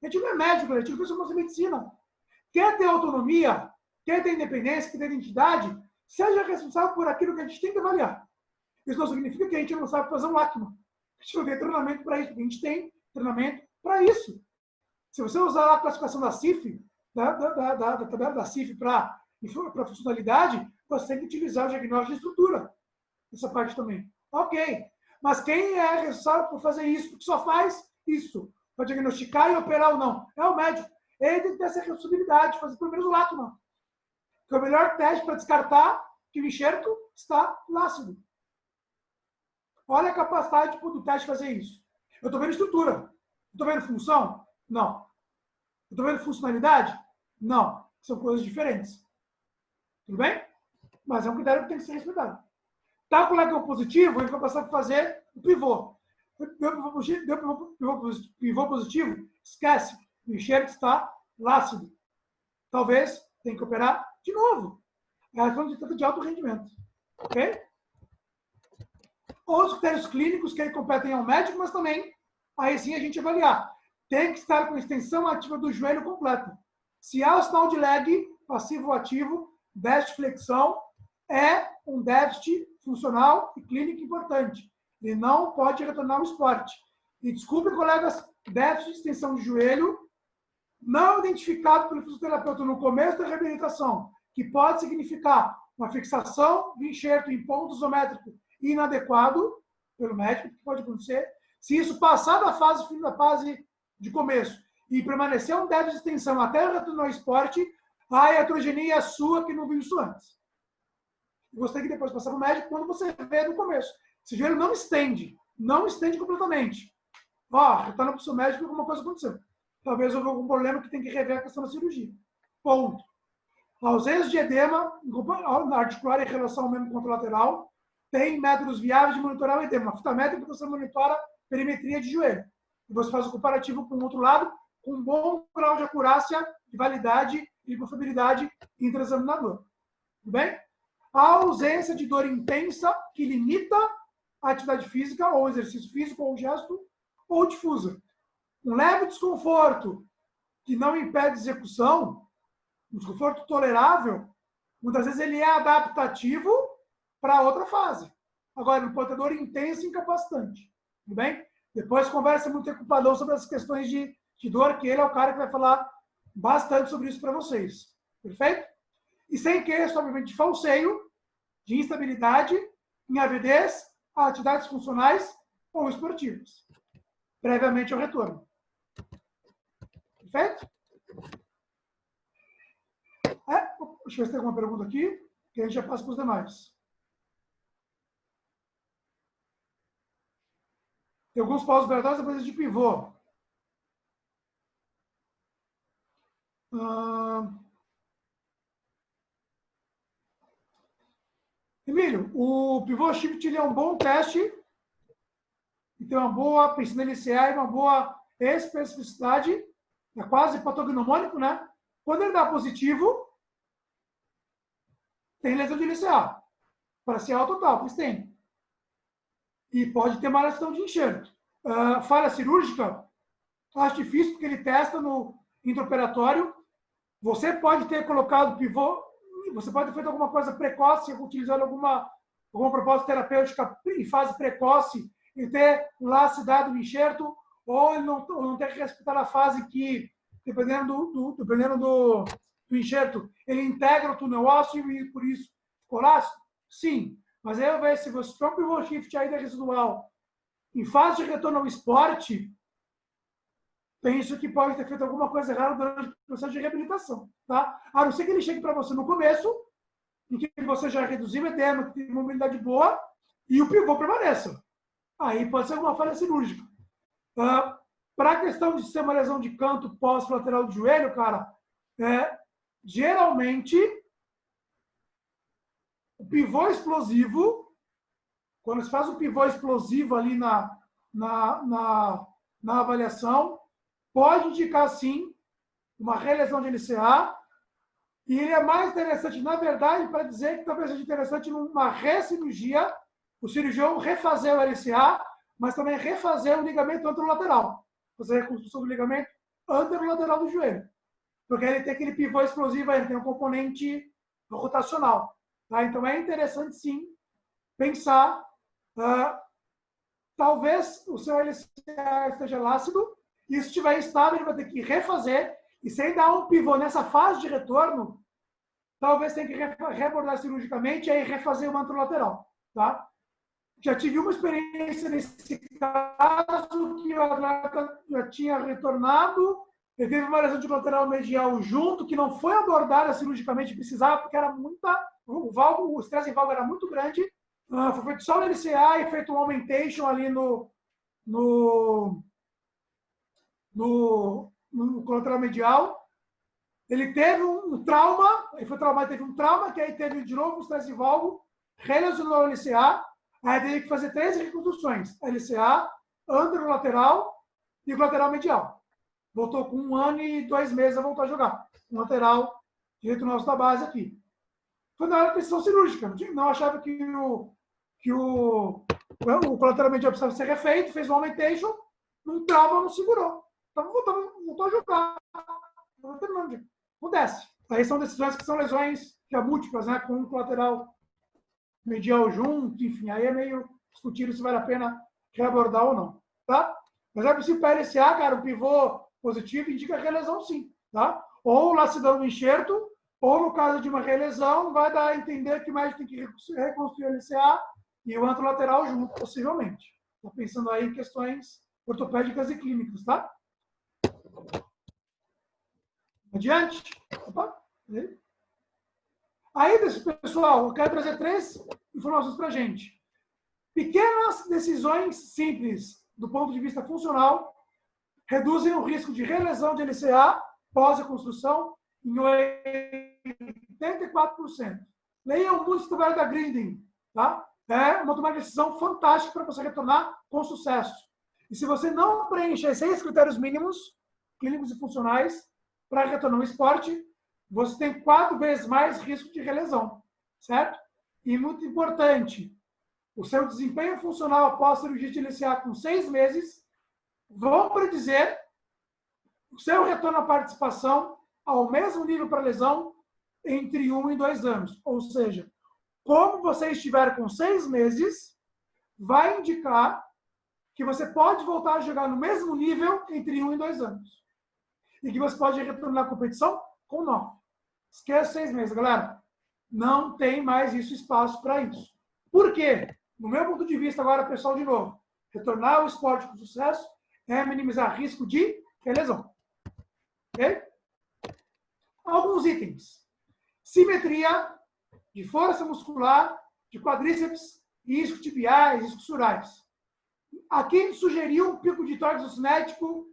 A gente não é médico, a gente não fez nossa medicina. Quer ter autonomia, quer ter independência, quer ter identidade, seja responsável por aquilo que a gente tem que avaliar. Isso não significa que a gente não sabe fazer um LACMA. A gente não tem treinamento para isso, porque a gente tem treinamento para isso. Se você usar a classificação da CIF, da tabela da CIF para funcionalidade, você tem que utilizar o diagnóstico de estrutura. Essa parte também. Ok. Mas quem é responsável por fazer isso? Porque só faz isso. Para diagnosticar e operar ou não. É o médico. Ele tem que ter essa responsabilidade de fazer pelo menos o LACMA. Que é o melhor teste para descartar que o enxerto está lácido. Olha a capacidade do teste fazer isso. Eu estou vendo estrutura. Estou vendo função? Não. Eu estou vendo funcionalidade? Não. São coisas diferentes. Tudo bem? Mas é um critério que tem que ser respeitado. Tá com leque positivo, a gente vai passar a fazer o pivô. Deu pivô positivo, esquece. O enxerto está lácido. Talvez tenha que operar de novo. É a questão de alto rendimento. Ok? Outros critérios clínicos que aí competem ao médico, mas também, aí sim a gente avaliar. Tem que estar com a extensão ativa do joelho completa. Se há o sinal de lag, passivo ou ativo, déficit de flexão, é um déficit funcional e clínico importante. Ele não pode retornar ao esporte. E desculpe, colegas, déficit de extensão de joelho não identificado pelo fisioterapeuta no começo da reabilitação, que pode significar uma fixação de enxerto em ponto isométrico inadequado pelo médico, que pode acontecer. Se isso passar da fase de começo e permanecer um déficit de extensão até retornar ao esporte, a heterogenia é sua que não viu isso antes. Você tem que depois passar para o médico quando você vê no começo. Se o joelho não estende completamente, retorna para o seu médico e alguma coisa aconteceu. Talvez houve algum problema que tem que rever a questão da cirurgia. Ponto. A ausência de edema articular em relação ao membro contralateral tem métodos viáveis de monitorar o edema. A fita métrica você monitora a perimetria de joelho. E você faz o comparativo com o outro lado, com um bom grau de acurácia, de validade e confiabilidade intraexaminador. Tudo bem? A ausência de dor intensa que limita a atividade física, ou exercício físico, ou gesto, ou difusa. Um leve desconforto que não impede execução, um desconforto tolerável, muitas vezes ele é adaptativo para outra fase. Agora, não pode ter dor intensa e incapacitante. Tudo bem? Depois conversa muito com o Padrão sobre as questões de dor, que ele é o cara que vai falar bastante sobre isso para vocês. Perfeito? E sem queixo, obviamente, de falseio, de instabilidade, inhavidez, atividades funcionais ou esportivas, previamente ao retorno. Perfeito? Deixa eu ver se tem alguma pergunta aqui, que a gente já passa para os demais. Tem alguns pausos operatórios depois de pivô. Emílio, o pivô shift ele é um bom teste, e tem uma boa piscina LCA e uma boa especificidade, é quase patognomônico, né? Quando ele dá positivo, tem lesão de LCA. Parcial total, pois tem. E pode ter uma lesão de enxerto. Falha cirúrgica, acho difícil, porque ele testa no intraoperatório. Você pode ter colocado pivô, você pode ter feito alguma coisa precoce, utilizando alguma proposta terapêutica em fase precoce, e ter lacidado o enxerto, ou ele não ter que respeitar a fase que, dependendo do enxerto, ele integra o túnel ósseo e, por isso, ficou lácido? Sim. Mas aí eu vejo, se você for um pivô shift ainda residual, em fase de retorno ao esporte, penso que pode ter feito alguma coisa errada durante o processo de reabilitação. Tá? A não ser que ele chegue para você no começo, em que você já reduziu o edema, que tem mobilidade boa, e o pivô permaneça. Aí pode ser alguma falha cirúrgica. Para a questão de ser uma lesão de canto pós-lateral do joelho, cara, geralmente, o pivô explosivo, quando se faz um pivô explosivo ali na avaliação, pode indicar, sim, uma relesão de LCA, e ele é mais interessante, na verdade, para dizer que talvez seja interessante numa recirurgia, o cirurgião refazer o LCA, mas também refazer o ligamento anterolateral, fazer a reconstrução do ligamento anterolateral do joelho, porque ele tem aquele pivô explosivo, ele tem um componente rotacional. Tá? Então, é interessante, sim, pensar, talvez o seu LCA esteja lácido, e se estiver estável, ele vai ter que refazer, e se ele dar um pivô nessa fase de retorno, talvez tenha que reabordar cirurgicamente e aí refazer o anterolateral. Tá? Já tive uma experiência nesse caso, que o atleta já tinha retornado, ele teve uma lesão de lateral medial junto, que não foi abordada cirurgicamente, precisava, porque era o estresse em valgo era muito grande. Foi feito só o LCA e feito um augmentation ali no colateral medial. Ele teve um trauma, ele foi traumado, teve um trauma, que aí teve de novo um estresse valgo, relacionou ao LCA, aí teve que fazer 3 reconstruções, LCA, anterolateral e lateral medial. Voltou com 1 ano e 2 meses a voltar a jogar. Um lateral direito nosso da base aqui. Foi na hora da decisão cirúrgica. Não achava que o colateral medial precisava ser refeito, fez um augmentation, num trauma não segurou. Então voltou a jogar. Acontece. Aí são decisões que são lesões já múltiplas, né? Com um colateral medial junto, enfim, aí é meio discutível se vale a pena reabordar ou não, tá? Mas é possível para LCA, cara, um pivô positivo indica relesão sim, tá? Ou lacidão no enxerto, ou no caso de uma relesão, vai dar a entender que o médico tem que reconstruir o LCA e o anterolateral junto, possivelmente. Estou pensando aí em questões ortopédicas e clínicas, tá? Adiante. Opa. Aí, pessoal, eu quero trazer 3 informações para a gente. Pequenas decisões simples, do ponto de vista funcional, reduzem o risco de relesão de LCA pós-reconstrução em 84%. Leiam muito do trabalho da Grinding, tá? É uma decisão fantástica para você retornar com sucesso. E se você não preencher 6 critérios mínimos, clínicos e funcionais, para retornar ao esporte, você tem 4 vezes mais risco de relesão, certo? E muito importante, o seu desempenho funcional após cirurgia de LCA com 6 meses vão predizer o seu retorno à participação ao mesmo nível para lesão entre 1 e 2 anos. Ou seja, como você estiver com 6 meses, vai indicar que você pode voltar a jogar no mesmo nível entre 1 e 2 anos. E que você pode retornar à competição com 9. Esquece 6 meses, galera. Não tem mais espaço para isso. Por quê? No meu ponto de vista, agora, pessoal, de novo, retornar ao esporte com sucesso é minimizar risco de relesão. Ok? Alguns itens. Simetria de força muscular, de quadríceps, isquiotibiais, isquiosurais. Aqui sugeriu um pico de tórax cinético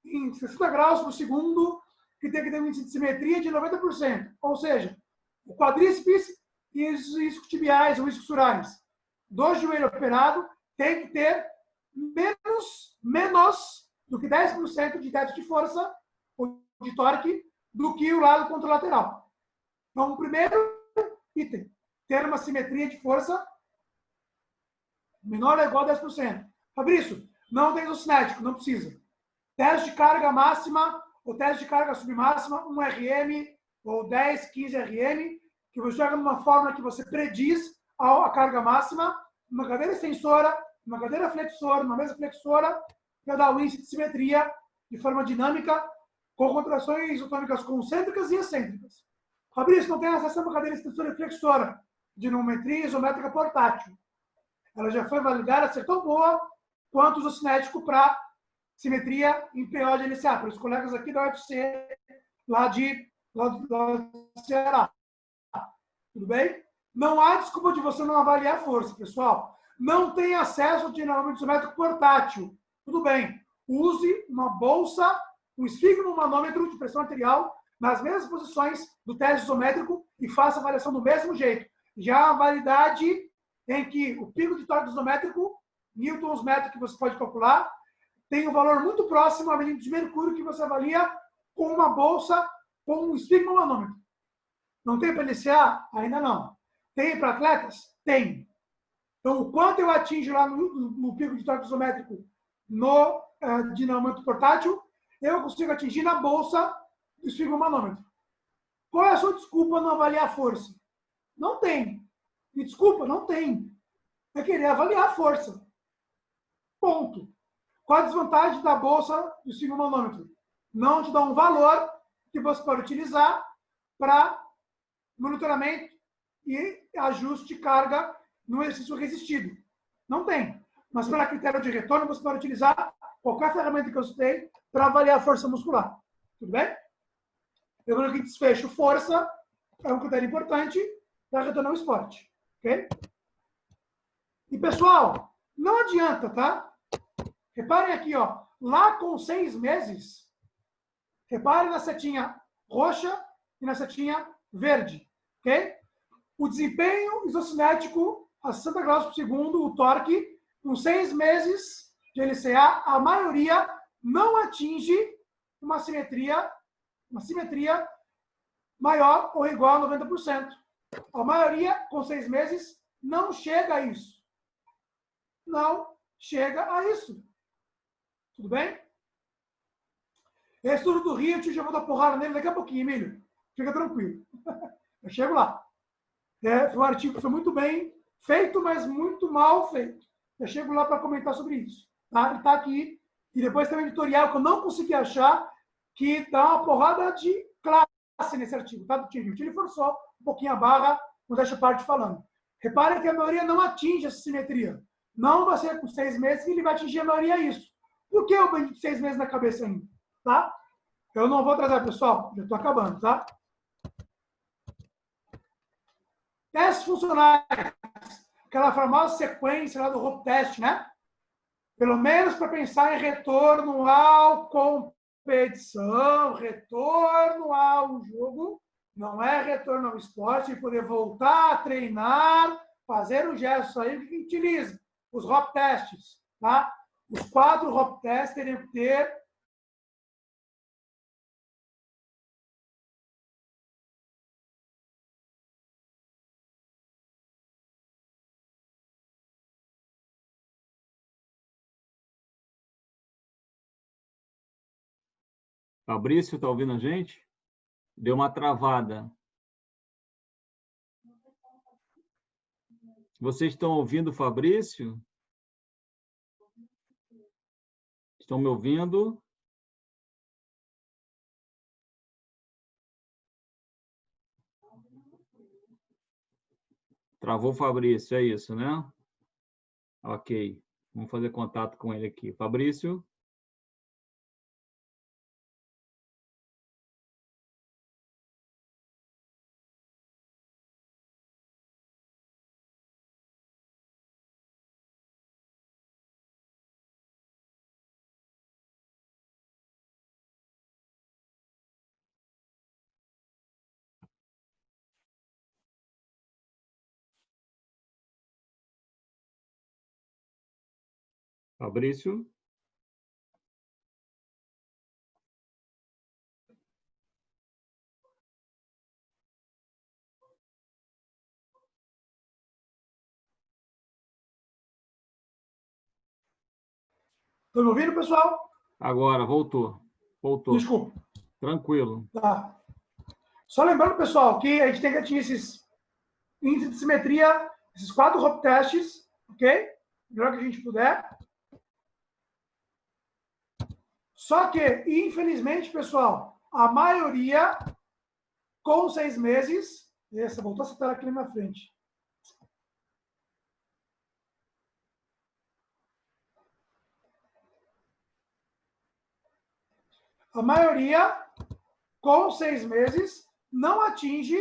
em 60 graus por segundo, que tem que ter um índice de simetria de 90%. Ou seja, o quadríceps e os isquiotibiais ou isquiosurais do joelho operado tem que ter menos do que 10% de teto de força ou de torque do que o lado contralateral. Então, o primeiro item, ter uma simetria de força menor ou igual a 10%. Fabrício, não tem isocinético, não precisa. Teste de carga máxima ou teste de carga submáxima, 1 RM ou 10, 15 RM, que você joga numa fórmula que você prediz a carga máxima, uma cadeira extensora, uma cadeira flexora, uma mesa flexora, para dar o índice de simetria de forma dinâmica, com contrações isotônicas concêntricas e excêntricas. Fabrício, não tem acesso a uma cadeira extensora e flexora de dinamometria isométrica portátil. Ela já foi validada, ser tão boa quanto o isocinético para simetria em PO de LCA, para os colegas aqui da UFC, lá do Ceará. Tudo bem? Não há desculpa de você não avaliar a força, pessoal. Não tem acesso ao dinamômetro isométrico portátil. Tudo bem. Use uma bolsa, um esfigmomanômetro de pressão arterial nas mesmas posições do teste isométrico e faça a avaliação do mesmo jeito. Já a validade em que o pico de tórax isométrico, newtons metro que você pode calcular, tem um valor muito próximo ao milímetro de mercúrio que você avalia com uma bolsa com um esfigmomanômetro. Não tem para LCA? Ainda não. Tem para atletas? Tem. Então, o quanto eu atingo lá no pico de tórax isométrico no dinamômetro portátil, eu consigo atingir na bolsa do esfigmomanômetro. Qual é a sua desculpa não avaliar a força? Não tem. Me desculpa, não tem. É querer avaliar a força. Ponto. Qual a desvantagem da bolsa do esfigmomanômetro? Não te dá um valor que você pode utilizar para monitoramento e ajuste de carga no exercício resistido. Não tem. Mas para critério de retorno, você pode utilizar qualquer ferramenta que eu citei para avaliar a força muscular. Tudo bem? Lembrando que desfecho força é um critério importante para retornar ao esporte. Ok? E, pessoal, não adianta, tá? Reparem aqui, ó. Lá com 6 meses, reparem na setinha roxa e na setinha verde. Ok? O desempenho isocinético a 60 graus por segundo, o torque, com 6 meses de LCA, a maioria não atinge uma simetria maior ou igual a 90%. A maioria, com 6 meses, não chega a isso. Não chega a isso. Tudo bem? Esse estudo do Rio, eu já vou dar porrada nele daqui a pouquinho, Emílio. Fica tranquilo. Eu chego lá. Foi um artigo que foi muito bem feito, mas muito mal feito. Eu chego lá para comentar sobre isso. Tá? Ele está aqui. E depois tem um editorial que eu não consegui achar, que dá uma porrada de classe nesse artigo, tá? Do Tilly. O Tilly forçou um pouquinho a barra, não deixa parte falando. Repare que a maioria não atinge essa simetria. Não vai ser com 6 meses que ele vai atingir a maioria isso. Por que eu bendito 6 meses na cabeça ainda? Tá? Eu não vou atrasar, pessoal. Já estou acabando, tá? Testes funcionais. Aquela famosa sequência lá do Hope Test, né? Pelo menos para pensar em retorno ao competição, retorno ao jogo, não é retorno ao esporte, e poder voltar a treinar, fazer um gesto aí que utiliza os Hope Tests, tá? Os 4 Hope Tests teriam que ter Fabrício, está ouvindo a gente? Deu uma travada. Vocês estão ouvindo o Fabrício? Estão me ouvindo? Travou o Fabrício, é isso, né? Ok. Vamos fazer contato com ele aqui. Fabrício? Fabrício? Estão me ouvindo, pessoal? Agora, voltou. Voltou. Desculpa. Tranquilo. Tá. Só lembrando, pessoal, que a gente tem que atingir esses índices de simetria, esses 4 Hope Tests, ok? Melhor que a gente puder. Só que, infelizmente, pessoal, a maioria, com 6 meses... Essa, voltou a citar aqui na minha frente. A maioria, com 6 meses, não atinge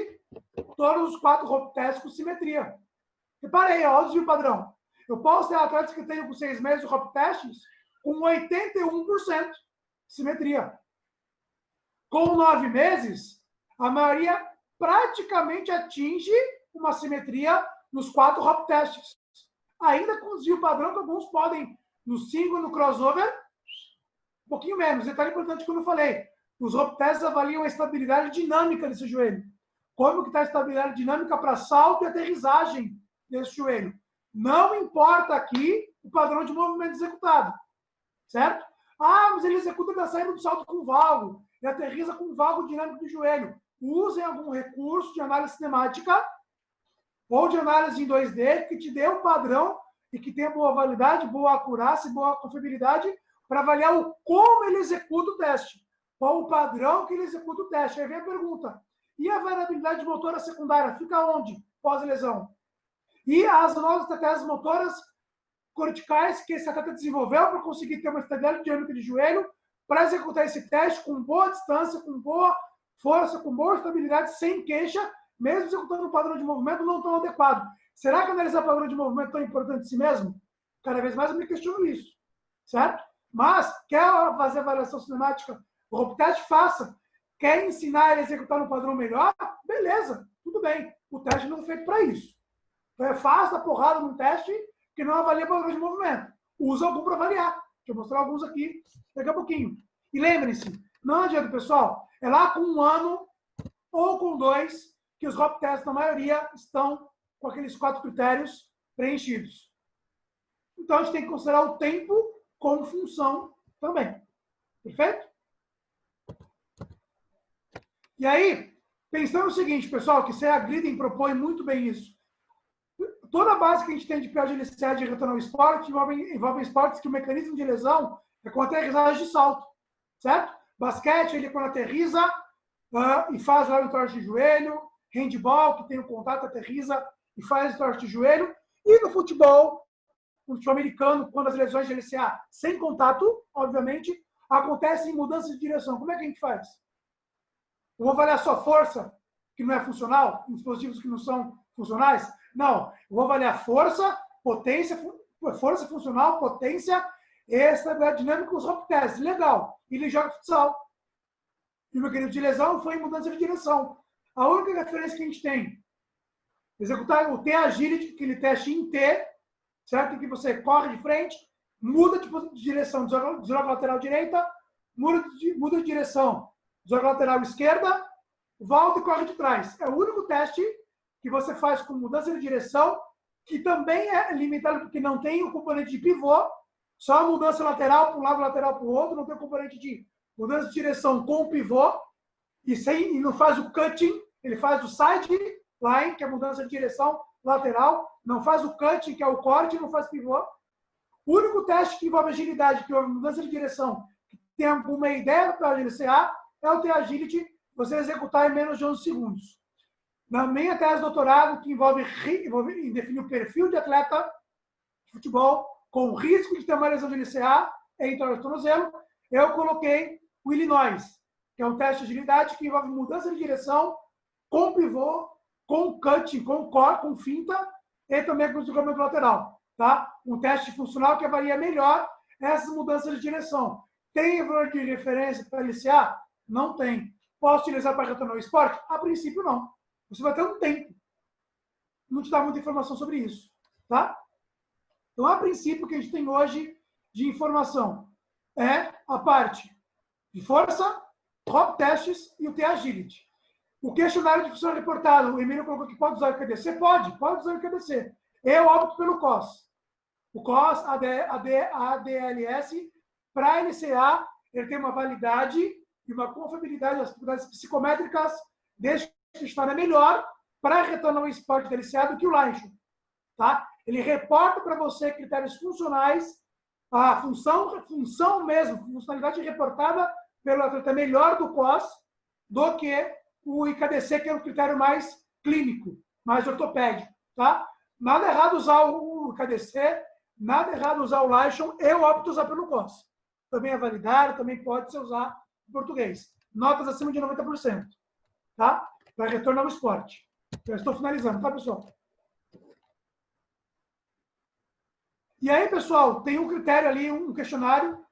todos os 4 Hope Tests com simetria. Repare aí, olha o desvio padrão. Eu posso ter atletas que tenham com 6 meses o Hope Tests com 81% de simetria. Com 9 meses, a maioria praticamente atinge uma simetria nos 4 Hope Tests. Ainda com desvio padrão, que alguns podem, no single, no crossover, um pouquinho menos. Detalhe importante que eu não falei. Os Hope Tests avaliam a estabilidade dinâmica desse joelho. Como que está a estabilidade dinâmica para salto e aterrissagem desse joelho. Não importa aqui o padrão de movimento executado. Certo? Ah, mas ele executa da saída do salto com valgo. E aterriza com valgo dinâmico do joelho. Usem algum recurso de análise cinemática ou de análise em 2D que te dê um padrão e que tenha boa validade, boa acurácia, boa confiabilidade para avaliar como ele executa o teste. Qual o padrão que ele executa o teste. Aí vem a pergunta. E a variabilidade motora secundária fica onde? Pós-lesão. E as novas estratégias motoras corticais que esse atleta desenvolveu para conseguir ter uma estabilidade dinâmica de joelho para executar esse teste com boa distância, com boa força, com boa estabilidade, sem queixa, mesmo executando um padrão de movimento não tão adequado. Será que analisar padrão de movimento é tão importante em si mesmo? Cada vez mais eu me questiono isso. Certo? Mas, quer fazer avaliação cinemática, o Hope Test, faça. Quer ensinar ele a executar no padrão melhor? Beleza, tudo bem. O teste não é feito para isso. Então é fácil dar porrada num teste que não avalia padrão de movimento. Usa algum para avaliar. Deixa eu mostrar alguns aqui daqui a pouquinho. E lembrem-se, não adianta, pessoal, é lá com 1 ano ou com 2 que os hop tests, na maioria, estão com aqueles 4 critérios preenchidos. Então, a gente tem que considerar o tempo como função também. Perfeito? E aí, pensando no seguinte, pessoal, que a Glidden propõe muito bem isso. Toda a base que a gente tem de PLCA de retorno ao esporte envolve esportes que o mecanismo de lesão é com aterrissagem de salto, certo? Basquete, ele quando aterriza e faz lá o entorse de joelho. Handball, que tem o contato, aterriza e faz o entorse de joelho. E no futebol americano, quando as lesões de LCA sem contato, obviamente, acontecem em mudança de direção. Como é que a gente faz? Eu vou avaliar só força, que não é funcional, em dispositivos que não são funcionais? Não. Eu vou avaliar força, potência, força funcional, potência, estabilidade dinâmica, os hop tests. Legal. E ele joga futsal. E o mecanismo de lesão foi em mudança de direção. A única referência que a gente tem, executar o T-Agility, aquele teste em T, certo? Em que você corre de frente, muda de direção, desloca lateral direita, muda de direção, desloca lateral esquerda, volta e corre de trás. É o único teste que você faz com mudança de direção, que também é limitado porque não tem o componente de pivô, só a mudança lateral para um lado, lateral para o outro, não tem o componente de mudança de direção com pivô, e não faz o cutting, ele faz o sideline, que é a mudança de direção lateral, não faz o cutting, que é o corte, não faz pivô. O único teste que envolve agilidade, que envolve mudança de direção, que tem alguma ideia para a LCA, é o T-Agility, você executar em menos de 11 segundos. Na minha tese de doutorado, que envolve definir o perfil de atleta de futebol, com o risco de ter uma lesão de LCA em torno do tornozelo, eu coloquei o Illinois, que é um teste de agilidade que envolve mudança de direção com pivô, com cutting, com finta e também com deslocamento lateral. Tá? Um teste funcional que avalia melhor essas mudanças de direção. Tem valor de referência para LCA? Não tem. Posso utilizar para retornar ao esporte? A princípio, não. Você vai ter um tempo. Não te dá muita informação sobre isso. Tá? Então, a princípio, o que a gente tem hoje de informação é a parte de força, hop testes e o T-Agility. O questionário de função reportada, o Emílio colocou que pode usar o QDC? Pode usar o QDC. Eu opto pelo COS. O COS, ADLS, para LCA, ele tem uma validade e uma confiabilidade, as propriedades psicométricas deste questionário é melhor para retorno ao esporte da LCA do que o Lynchon. Tá? Ele reporta para você critérios funcionais, a função mesmo, funcionalidade reportada pelo atleta é melhor do COS do que o IKDC, que é um critério mais clínico, mais ortopédico. Tá? Nada errado usar o IKDC, nada errado usar o Lynchon, eu opto usar pelo COS. Também é validado, também pode ser usado em português. Notas acima de 90%. Tá? Para retorno ao esporte. Já estou finalizando, tá, pessoal? E aí, pessoal, tem um critério ali, um questionário,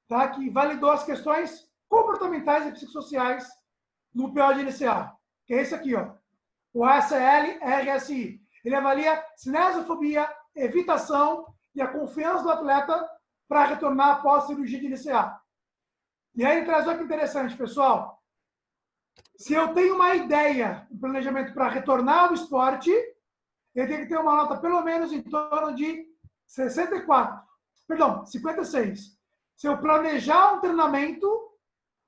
tá, que validou as questões comportamentais e psicossociais no PO de LCA, que é esse aqui, ó, o ASL-RSI. Ele avalia cinesiofobia, evitação e a confiança do atleta para retornar após a cirurgia de LCA. E aí ele traz olha que interessante, pessoal. Se eu tenho uma ideia, um planejamento para retornar ao esporte, eu tenho que ter uma nota pelo menos em torno de 56. Se eu planejar um treinamento,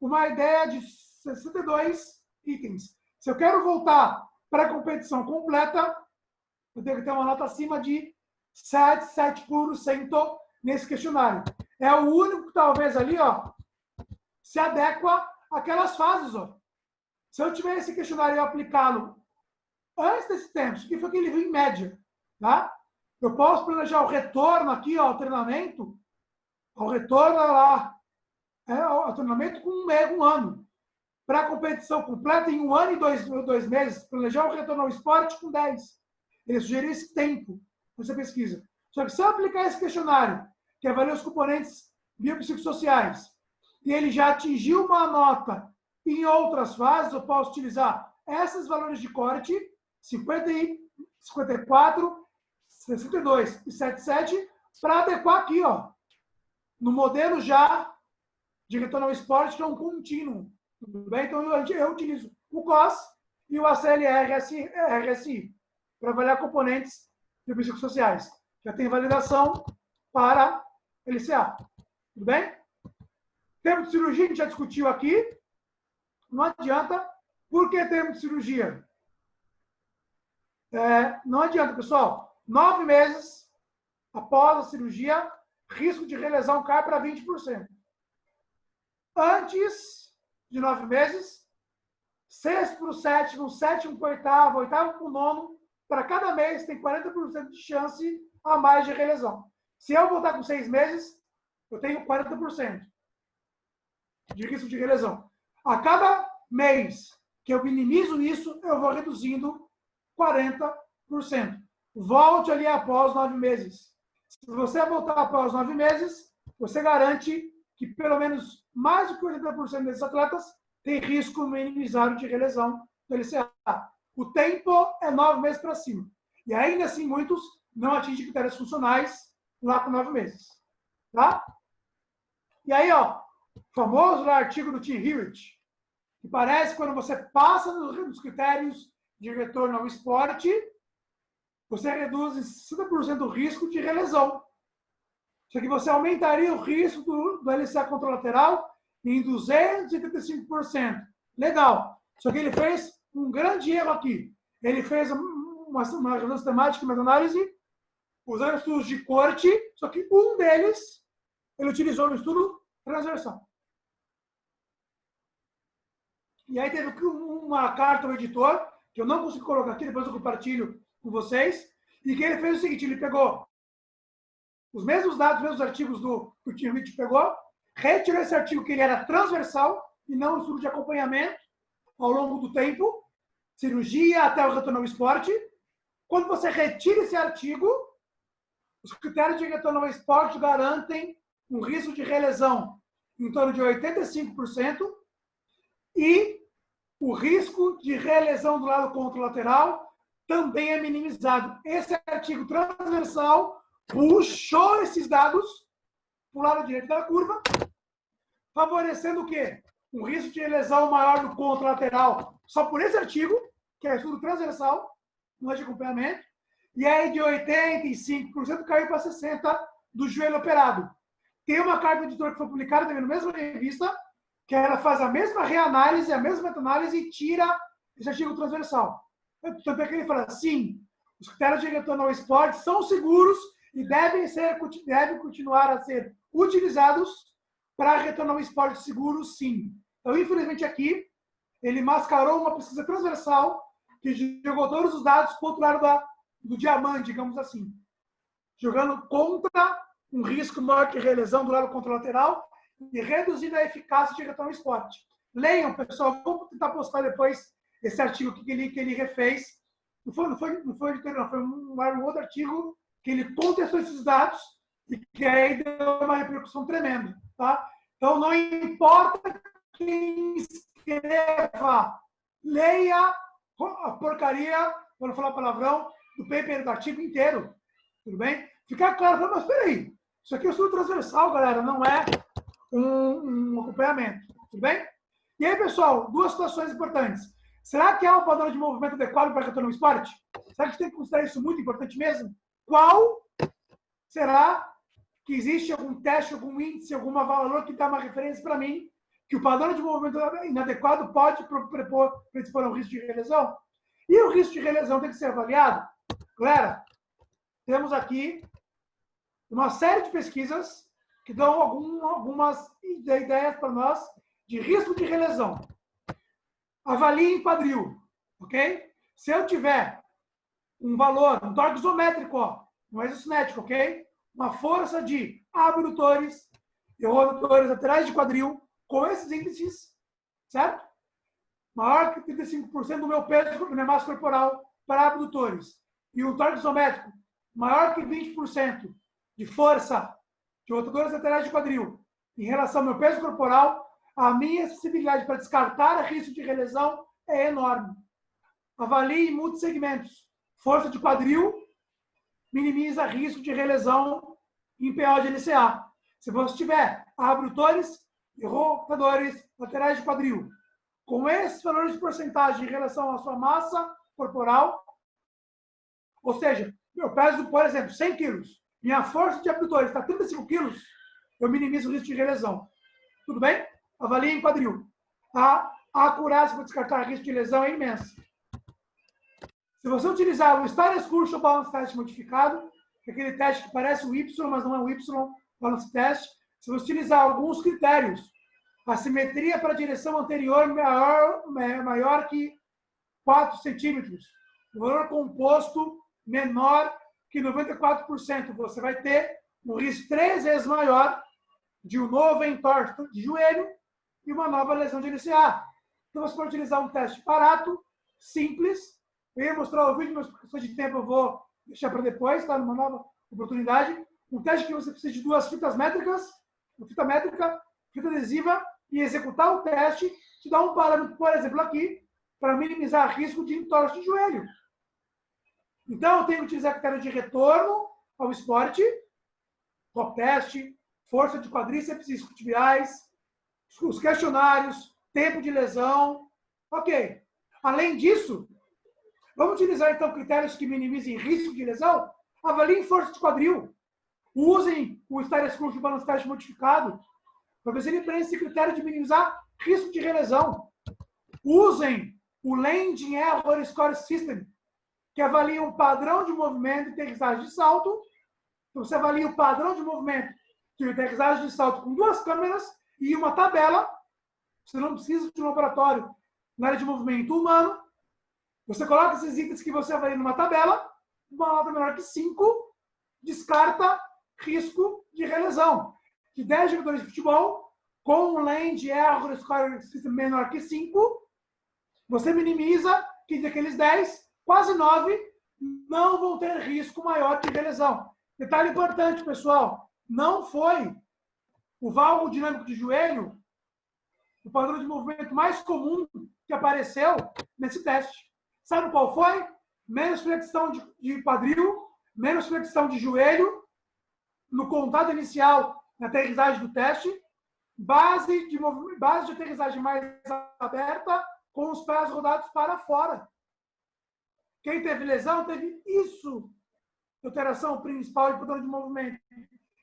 uma ideia de 62 itens. Se eu quero voltar para a competição completa, eu tenho que ter uma nota acima de 7% nesse questionário. É o único que talvez ali, ó, se adequa àquelas fases, ó. Se eu tiver esse questionário e aplicá-lo antes desse tempo, isso aqui foi o que ele viu em média, tá? Eu posso planejar o retorno aqui, ó, ao treinamento, ao retorno lá, ao treinamento com um ano. Para a competição completa, em 1 ano e 2 meses, planejar o retorno ao esporte com 10. Ele sugeriu esse tempo nessa pesquisa. Só que se eu aplicar esse questionário, que avalia os componentes biopsicossociais, e ele já atingiu uma nota Em outras fases, eu posso utilizar esses valores de corte, 50, 54, 62 e 77, para adequar aqui, ó, no modelo já de retorno ao esporte, que é um contínuo. Tudo bem? Então, eu utilizo o COS e o ACLR-RSI para avaliar componentes de psicossociais. Já tem validação para LCA. Tudo bem? Tempo de cirurgia, a gente já discutiu aqui. Não adianta. Por que tempo de cirurgia? Não adianta, pessoal. 9 meses após a cirurgia, risco de relesão cai para 20%. Antes de 9 meses, 6 para o 7º, 7º para o 8º, 8º para o 9º, para cada mês tem 40% de chance a mais de relesão. Se eu voltar com 6 meses, eu tenho 40% de risco de relesão. A cada mês que eu minimizo isso, eu vou reduzindo 40%. Volte ali após 9 meses. Se você voltar após 9 meses, você garante que pelo menos mais do que 80% desses atletas tem risco minimizado de relesão do LCA. O tempo é 9 meses para cima. E ainda assim, muitos não atingem critérios funcionais lá com 9 meses. Tá? E aí, ó, o famoso artigo do Tim Hewitt, que parece que quando você passa nos critérios de retorno ao esporte, você reduz em 60% o risco de relesão. Só que você aumentaria o risco do LCA contralateral em 235%. Legal. Só que ele fez um grande erro aqui. Ele fez uma redundância temática e meta-análise usando estudos de corte, só que um deles ele utilizou no estudo transversal. E aí teve uma carta ao editor, que eu não consigo colocar aqui, depois eu compartilho com vocês, e que ele fez o seguinte, ele pegou os mesmos dados, os mesmos artigos que o Tim Hewitt pegou, retirou esse artigo que ele era transversal e não um estudo de acompanhamento ao longo do tempo, cirurgia até o retorno ao esporte. Quando você retira esse artigo, os critérios de retorno ao esporte garantem um risco de relesão em torno de 85% e o risco de relesão do lado contralateral também é minimizado. Esse artigo transversal puxou esses dados para o lado direito da curva, favorecendo o quê? Um risco de lesão maior no contralateral só por esse artigo, que é estudo transversal, não é de acompanhamento, e aí de 85% caiu para 60% do joelho operado. Tem uma carta do editor que foi publicada também na mesma revista, que ela faz a mesma reanálise, a mesma meta-análise e tira esse artigo transversal. Tanto é que ele fala, sim, os critérios de retorno ao esporte são seguros e devem continuar a ser utilizados para retorno ao esporte seguro, sim. Então, infelizmente, aqui, ele mascarou uma pesquisa transversal que jogou todos os dados para o outro lado do diamante, digamos assim. Jogando contra um risco maior que relesão do lado contralateral e reduzindo a eficácia de retorno ao esporte. Leiam, pessoal. Vamos tentar postar depois esse artigo que ele refez. Não foi editorial, não. Foi um outro artigo que ele contestou esses dados e que aí deu uma repercussão tremenda. Tá? Então, não importa quem escreva, leia a porcaria, para não falar palavrão, do paper do artigo inteiro. Tudo bem? Ficar claro, mas peraí, isso aqui é um estudo transversal, galera, não é um acompanhamento. Tudo bem? E aí, pessoal, duas situações importantes. Será que há um padrão de movimento adequado para retorno ao esporte? Será que a gente tem que considerar isso muito importante mesmo? Qual será que existe algum teste, algum índice, algum valor que dá uma referência para mim que o padrão de movimento inadequado pode predispor a um risco de relesão? E o risco de relesão tem que ser avaliado? Galera, temos aqui uma série de pesquisas que dão algumas ideias para nós de risco de relesão. Avalie em quadril, ok? Se eu tiver um valor, um torque isométrico, ó, um exocinético, ok? Uma força de abdutores e rodutores laterais de quadril com esses índices, certo? Maior que 35% do meu peso, da minha massa corporal para abdutores. E um torque isométrico maior que 20% de força de rotadores laterais de quadril em relação ao meu peso corporal, a minha sensibilidade para descartar risco de relesão é enorme. Avalie em muitos segmentos. Força de quadril minimiza risco de relesão em PO de LCA. Se você tiver abdutores e rotadores laterais de quadril com esses valores de porcentagem em relação à sua massa corporal, ou seja, eu peso, por exemplo, 100 quilos, minha força de abdutores está 35 quilos, eu minimizo o risco de relesão. Tudo bem? Avalie em quadril. A acurácia para descartar risco de lesão é imensa. Se você utilizar o Stylus Crucial Balance Test modificado, que é aquele teste que parece um Y, mas não é um Y, Balance Test, se você utilizar alguns critérios, a simetria para a direção anterior maior que 4 centímetros, o valor composto menor que 94%, você vai ter um risco 3 vezes maior de um novo entorse de joelho e uma nova lesão de LCA. Então, você pode utilizar um teste barato, simples. Eu ia mostrar o vídeo, mas por questão de tempo eu vou deixar para depois, tá? Numa nova oportunidade. Um teste que você precisa de 2 fitas métricas, uma fita métrica, fita adesiva, e executar o teste, te dá um parâmetro, por exemplo, aqui, para minimizar risco de entorse de joelho. Então, eu tenho que utilizar critério de retorno ao esporte, top teste, força de quadríceps e isquiotibiais, os questionários, tempo de lesão. Ok. Além disso, vamos utilizar, então, critérios que minimizem risco de lesão? Avaliem força de quadril. Usem o Stylus Crucial Balance Test modificado para ver se ele preenche esse critério de minimizar risco de relesão. Usem o Landing Error Score System, que avalia o padrão de movimento e aterrissagem de salto. Então, você avalia o padrão de movimento de aterrissagem de salto com 2 câmeras e uma tabela. Você não precisa de um laboratório na área de movimento humano. Você coloca esses itens que você avalia numa tabela, uma nota menor que 5, descarta risco de relesão. De 10 jogadores de futebol, com um Land Error Score System menor que 5, você minimiza que daqueles 10, quase 9 não vão ter risco maior de relesão. Detalhe importante, pessoal, não foi o valgo dinâmico de joelho o padrão de movimento mais comum que apareceu nesse teste. Sabe qual foi? Menos flexão de quadril, menos flexão de joelho no contato inicial na aterrissagem do teste, base de aterrissagem mais aberta com os pés rodados para fora. Quem teve lesão teve isso, alteração principal de padrão de movimento,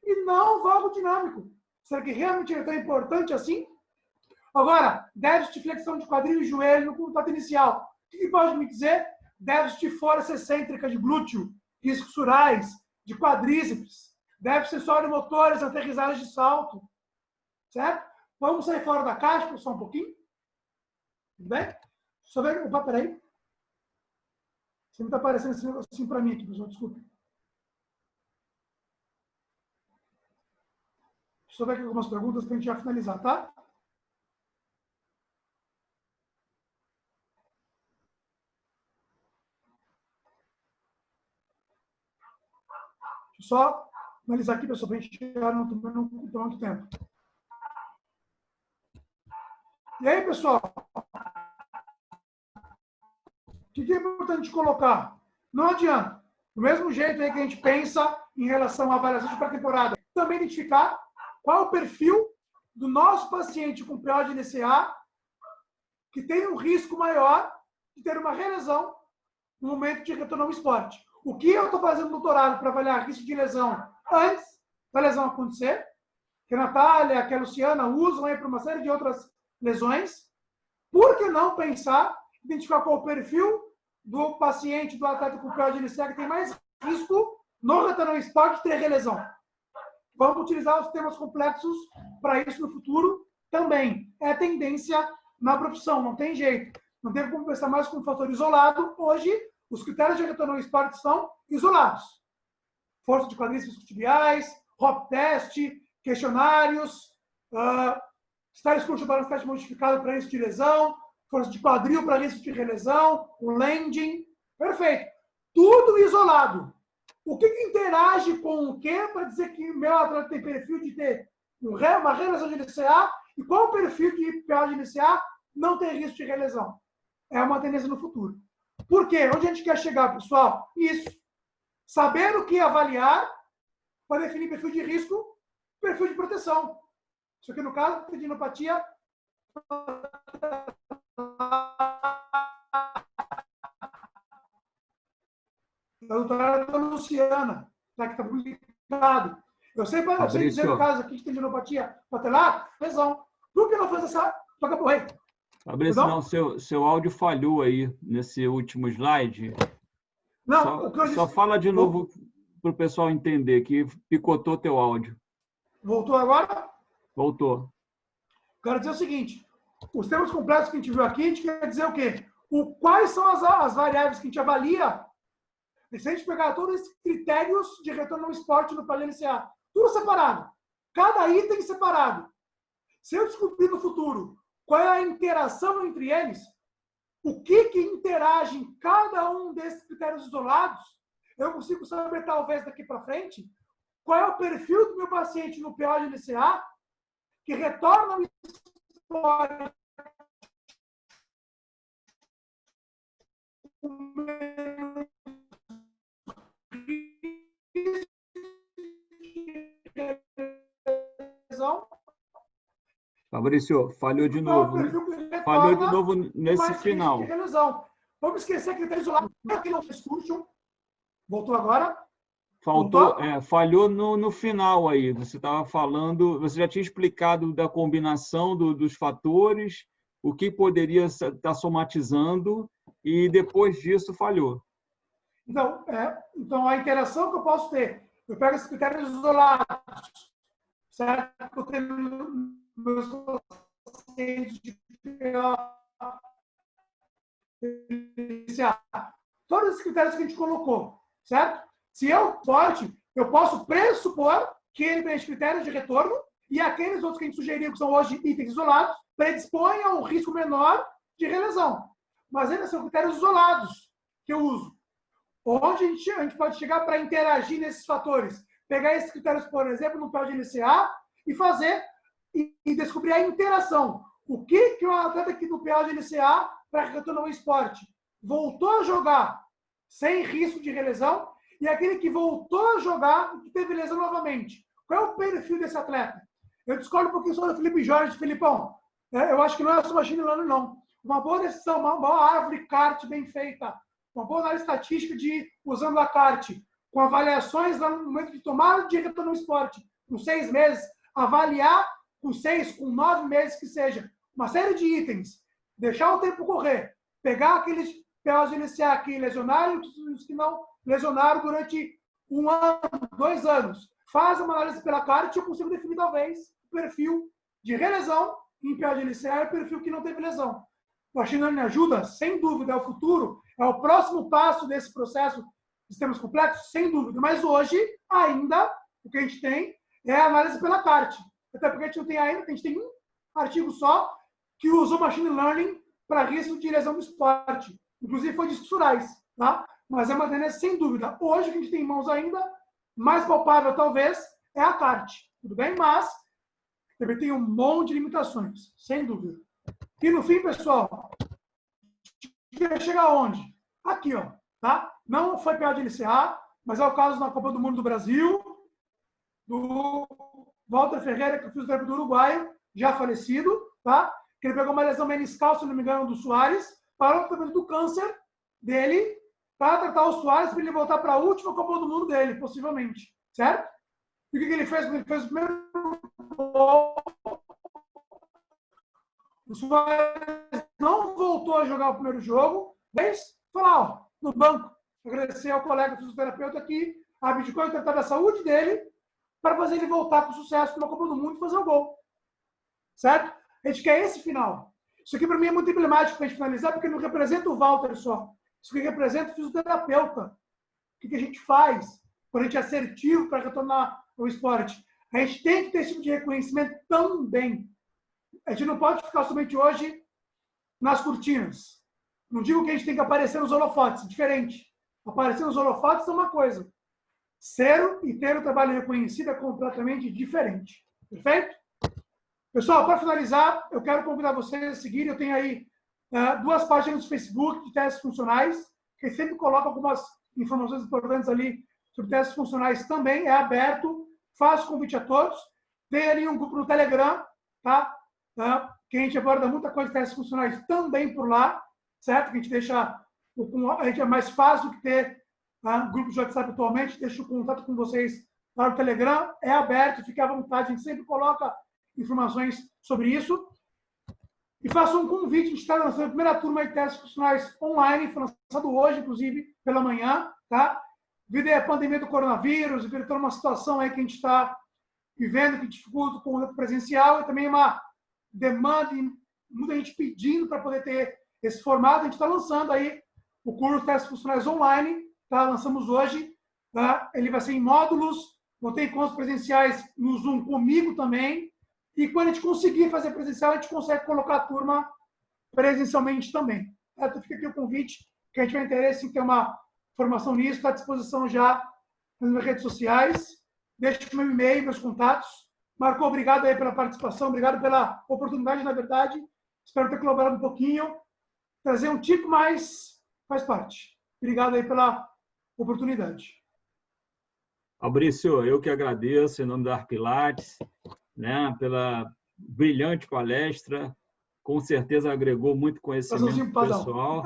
e não o valgo dinâmico. Será que realmente é tão importante assim? Agora, déficit de flexão de quadril e joelho no contato inicial. O que pode me dizer? Déficit de força excêntrica de glúteo, isquiosurais, de quadríceps, déficit sensório motores, aterrissagem de salto. Certo? Vamos sair fora da caixa, só um pouquinho. Tudo bem? Só ver. Opa, peraí. Sempre está aparecendo esse negocinho para mim aqui, pessoal. Desculpa. Deixa eu ver aqui algumas perguntas para a gente já finalizar, tá? Deixa eu só analisar aqui, pessoal, para a gente chegar não tomar muito tempo. E aí, pessoal? O que é importante colocar? Não adianta. Do mesmo jeito aí que a gente pensa em relação à avaliação de pré-temporada, também identificar qual é o perfil do nosso paciente com PO de LCA que tem um risco maior de ter uma relesão no momento de retorno ao esporte. O que eu estou fazendo no doutorado para avaliar risco de lesão antes da lesão acontecer, que a Natália, que a Luciana usam aí para uma série de outras lesões, por que não pensar, identificar qual o perfil do paciente, do atleta com PO de LCA que tem mais risco no retorno ao esporte de ter relesão? Vamos utilizar os temas complexos para isso no futuro também. É tendência na profissão, não tem jeito. Não tem como pensar mais com um fator isolado. Hoje, os critérios de retorno ao esporte são isolados. Força de quadríceps tibiais, hop test, questionários, Stylus Crucial Balance Test modificado para risco de lesão, força de quadril para risco de relesão, o landing. Perfeito. Tudo isolado. O que interage com o quê para dizer que o meu atleta tem perfil de ter uma relesão de LCA E qual o perfil de PA de LCA? Não tem risco de relesão. É uma tendência no futuro. Por quê? Onde a gente quer chegar, pessoal? Isso. Saber o que avaliar para definir perfil de risco, perfil de proteção. Isso aqui, no caso, tendinopatia. Da doutora Luciana, que está publicado. Eu sei dizer o caso aqui de tendinopatia patelar, lesão. Por que não faz essa... Toca pro rei. Fabrício, não, seu áudio falhou aí nesse último slide. Não, só fala de novo para o pessoal entender que picotou teu áudio. Voltou agora? Voltou. Quero dizer o seguinte, os termos complexos que a gente viu aqui, a gente quer dizer o quê? Quais são as variáveis que a gente avalia? E se a gente pegar todos esses critérios de retorno ao esporte no PLCA, tudo separado, cada item separado. Se eu descobrir no futuro qual é a interação entre eles, o que interage em cada um desses critérios isolados, eu consigo saber, talvez, daqui para frente, qual é o perfil do meu paciente no PA-LCA que retorna ao esporte Fabrício, falhou de novo. Falhou de novo nesse final. Vamos esquecer que está isolado. Voltou agora? Falhou no final aí. Você estava falando, você já tinha explicado da combinação dos fatores, o que poderia estar somatizando, e depois disso falhou. Então, a interação que eu posso ter, eu pego esses critérios isolados, certo? Eu tenho meus pacientes de todos esses critérios que a gente colocou, certo? Se eu posso pressupor que ele preenche critérios de retorno e aqueles outros que a gente sugeriu, que são hoje itens isolados, predispõem a um risco menor de relesão. Mas ainda são critérios isolados que eu uso. Onde a gente pode chegar para interagir nesses fatores? Pegar esses critérios, por exemplo, no PA-LCA e fazer e descobrir a interação. O que o atleta aqui do PA-LCA para retorno ao esporte voltou a jogar sem risco de relesão e aquele que voltou a jogar e que teve lesão novamente. Qual é o perfil desse atleta? Eu discordo um pouquinho sobre o Felipe Jorge. Filipão, eu acho que não é só machine learning, não. Uma boa decisão, uma boa árvore CART bem feita, uma boa análise estatística usando a CART, com avaliações lá no momento de tomar de retorno ao esporte, com 6 meses, avaliar com 6, com 9 meses que seja, uma série de itens, deixar o tempo correr, pegar aqueles PA-LCA que lesionaram e os que não lesionaram durante 1 ano, 2 anos. Faz uma análise pela CART e eu consigo definir, talvez, o perfil de relesão em PA-LCA e o perfil que não teve lesão. O machine learning ajuda? Sem dúvida, é o futuro, é o próximo passo desse processo de sistemas complexos? Sem dúvida. Mas hoje, ainda, o que a gente tem é a análise pela CART. Até porque a gente não tem ainda, a gente tem um artigo só que usou machine learning para risco de lesão do esporte. Inclusive foi discos rurais, tá? Mas é uma tendência sem dúvida. Hoje, o que a gente tem em mãos ainda, mais palpável talvez, é a CART. Tudo bem? Mas também tem um monte de limitações, sem dúvida. E no fim, pessoal, chega aonde? Aqui, ó, tá? Não foi PA-LCA, mas é o caso na Copa do Mundo do Brasil, do Walter Ferreira, que eu fiz o tempo do uruguaio, já falecido, tá? Que ele pegou uma lesão meniscal, se não me engano, do Suárez, parou o tratamento do câncer dele, para tratar o Suárez, para ele voltar para a última Copa do Mundo dele, possivelmente, certo? E o que ele fez? Ele fez o primeiro gol. O Suárez não voltou a jogar o primeiro jogo, mas foi lá, ó, no banco, agradecer ao colega fisioterapeuta que abdicou de tratar da saúde dele para fazer ele voltar com sucesso numa Copa do Mundo e fazer o gol. Certo? A gente quer esse final. Isso aqui, para mim, é muito emblemático para a gente finalizar, porque não representa o Walter só. Isso aqui representa o fisioterapeuta. O que a gente faz quando a gente é assertivo para retornar ao esporte? A gente tem que ter esse tipo de reconhecimento também. A gente não pode ficar somente hoje nas cortinas. Não digo que a gente tem que aparecer nos holofotes, diferente. Aparecer nos holofotes é uma coisa. Ser e ter o trabalho reconhecido é completamente diferente. Perfeito? Pessoal, para finalizar, eu quero convidar vocês a seguirem. Eu tenho aí 2 páginas no Facebook de testes funcionais, que sempre coloca algumas informações importantes ali sobre testes funcionais também. É aberto, faço convite a todos. Tem ali um grupo no Telegram, tá? Que a gente aborda muita coisa de testes funcionais também por lá, certo? Que a gente deixa... A gente é mais fácil do que ter grupo de WhatsApp atualmente. Deixo o contato com vocês lá no Telegram. É aberto, fique à vontade. A gente sempre coloca informações sobre isso. E faço um convite, a gente está lançando a primeira turma de testes funcionais online, foi lançado hoje, inclusive, pela manhã, tá? Devido à pandemia do coronavírus, devido a toda uma situação aí que a gente está vivendo, que dificulta o contato presencial, e também uma demanda, muita gente pedindo para poder ter esse formato. A gente está lançando aí o curso de testes funcionais online, tá? Lançamos hoje, tá? Ele vai ser em módulos, vão ter encontros presenciais no Zoom comigo também. E quando a gente conseguir fazer presencial, a gente consegue colocar a turma presencialmente também. Então fica aqui o convite, quem tiver interesse em ter uma formação nisso, está à disposição já nas minhas redes sociais. Deixe o meu e-mail, meus contatos. Marco, obrigado aí pela participação, obrigado pela oportunidade, na verdade. Espero ter colaborado um pouquinho. Trazer um tipo mais faz parte. Obrigado aí pela oportunidade. Fabrício, eu que agradeço em nome da Arquilates, né, pela brilhante palestra, com certeza agregou muito conhecimento pessoal,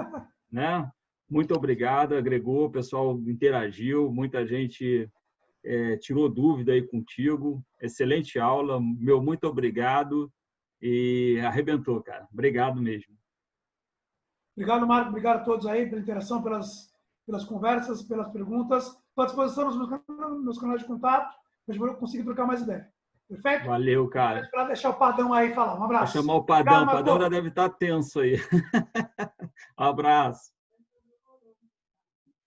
né? Muito obrigado, agregou, o pessoal interagiu, muita gente tirou dúvida aí contigo, excelente aula, meu muito obrigado e arrebentou, cara. Obrigado mesmo. Obrigado, Marco, obrigado a todos aí pela interação, pelas conversas, pelas perguntas. Estou à disposição nos meus canais de contato, para a gente conseguir trocar mais ideia. Perfeito? Valeu, cara. Para deixar o Padão aí falar. Um abraço. Vou chamar o Padão. O Padão já deve estar tenso aí. Um abraço.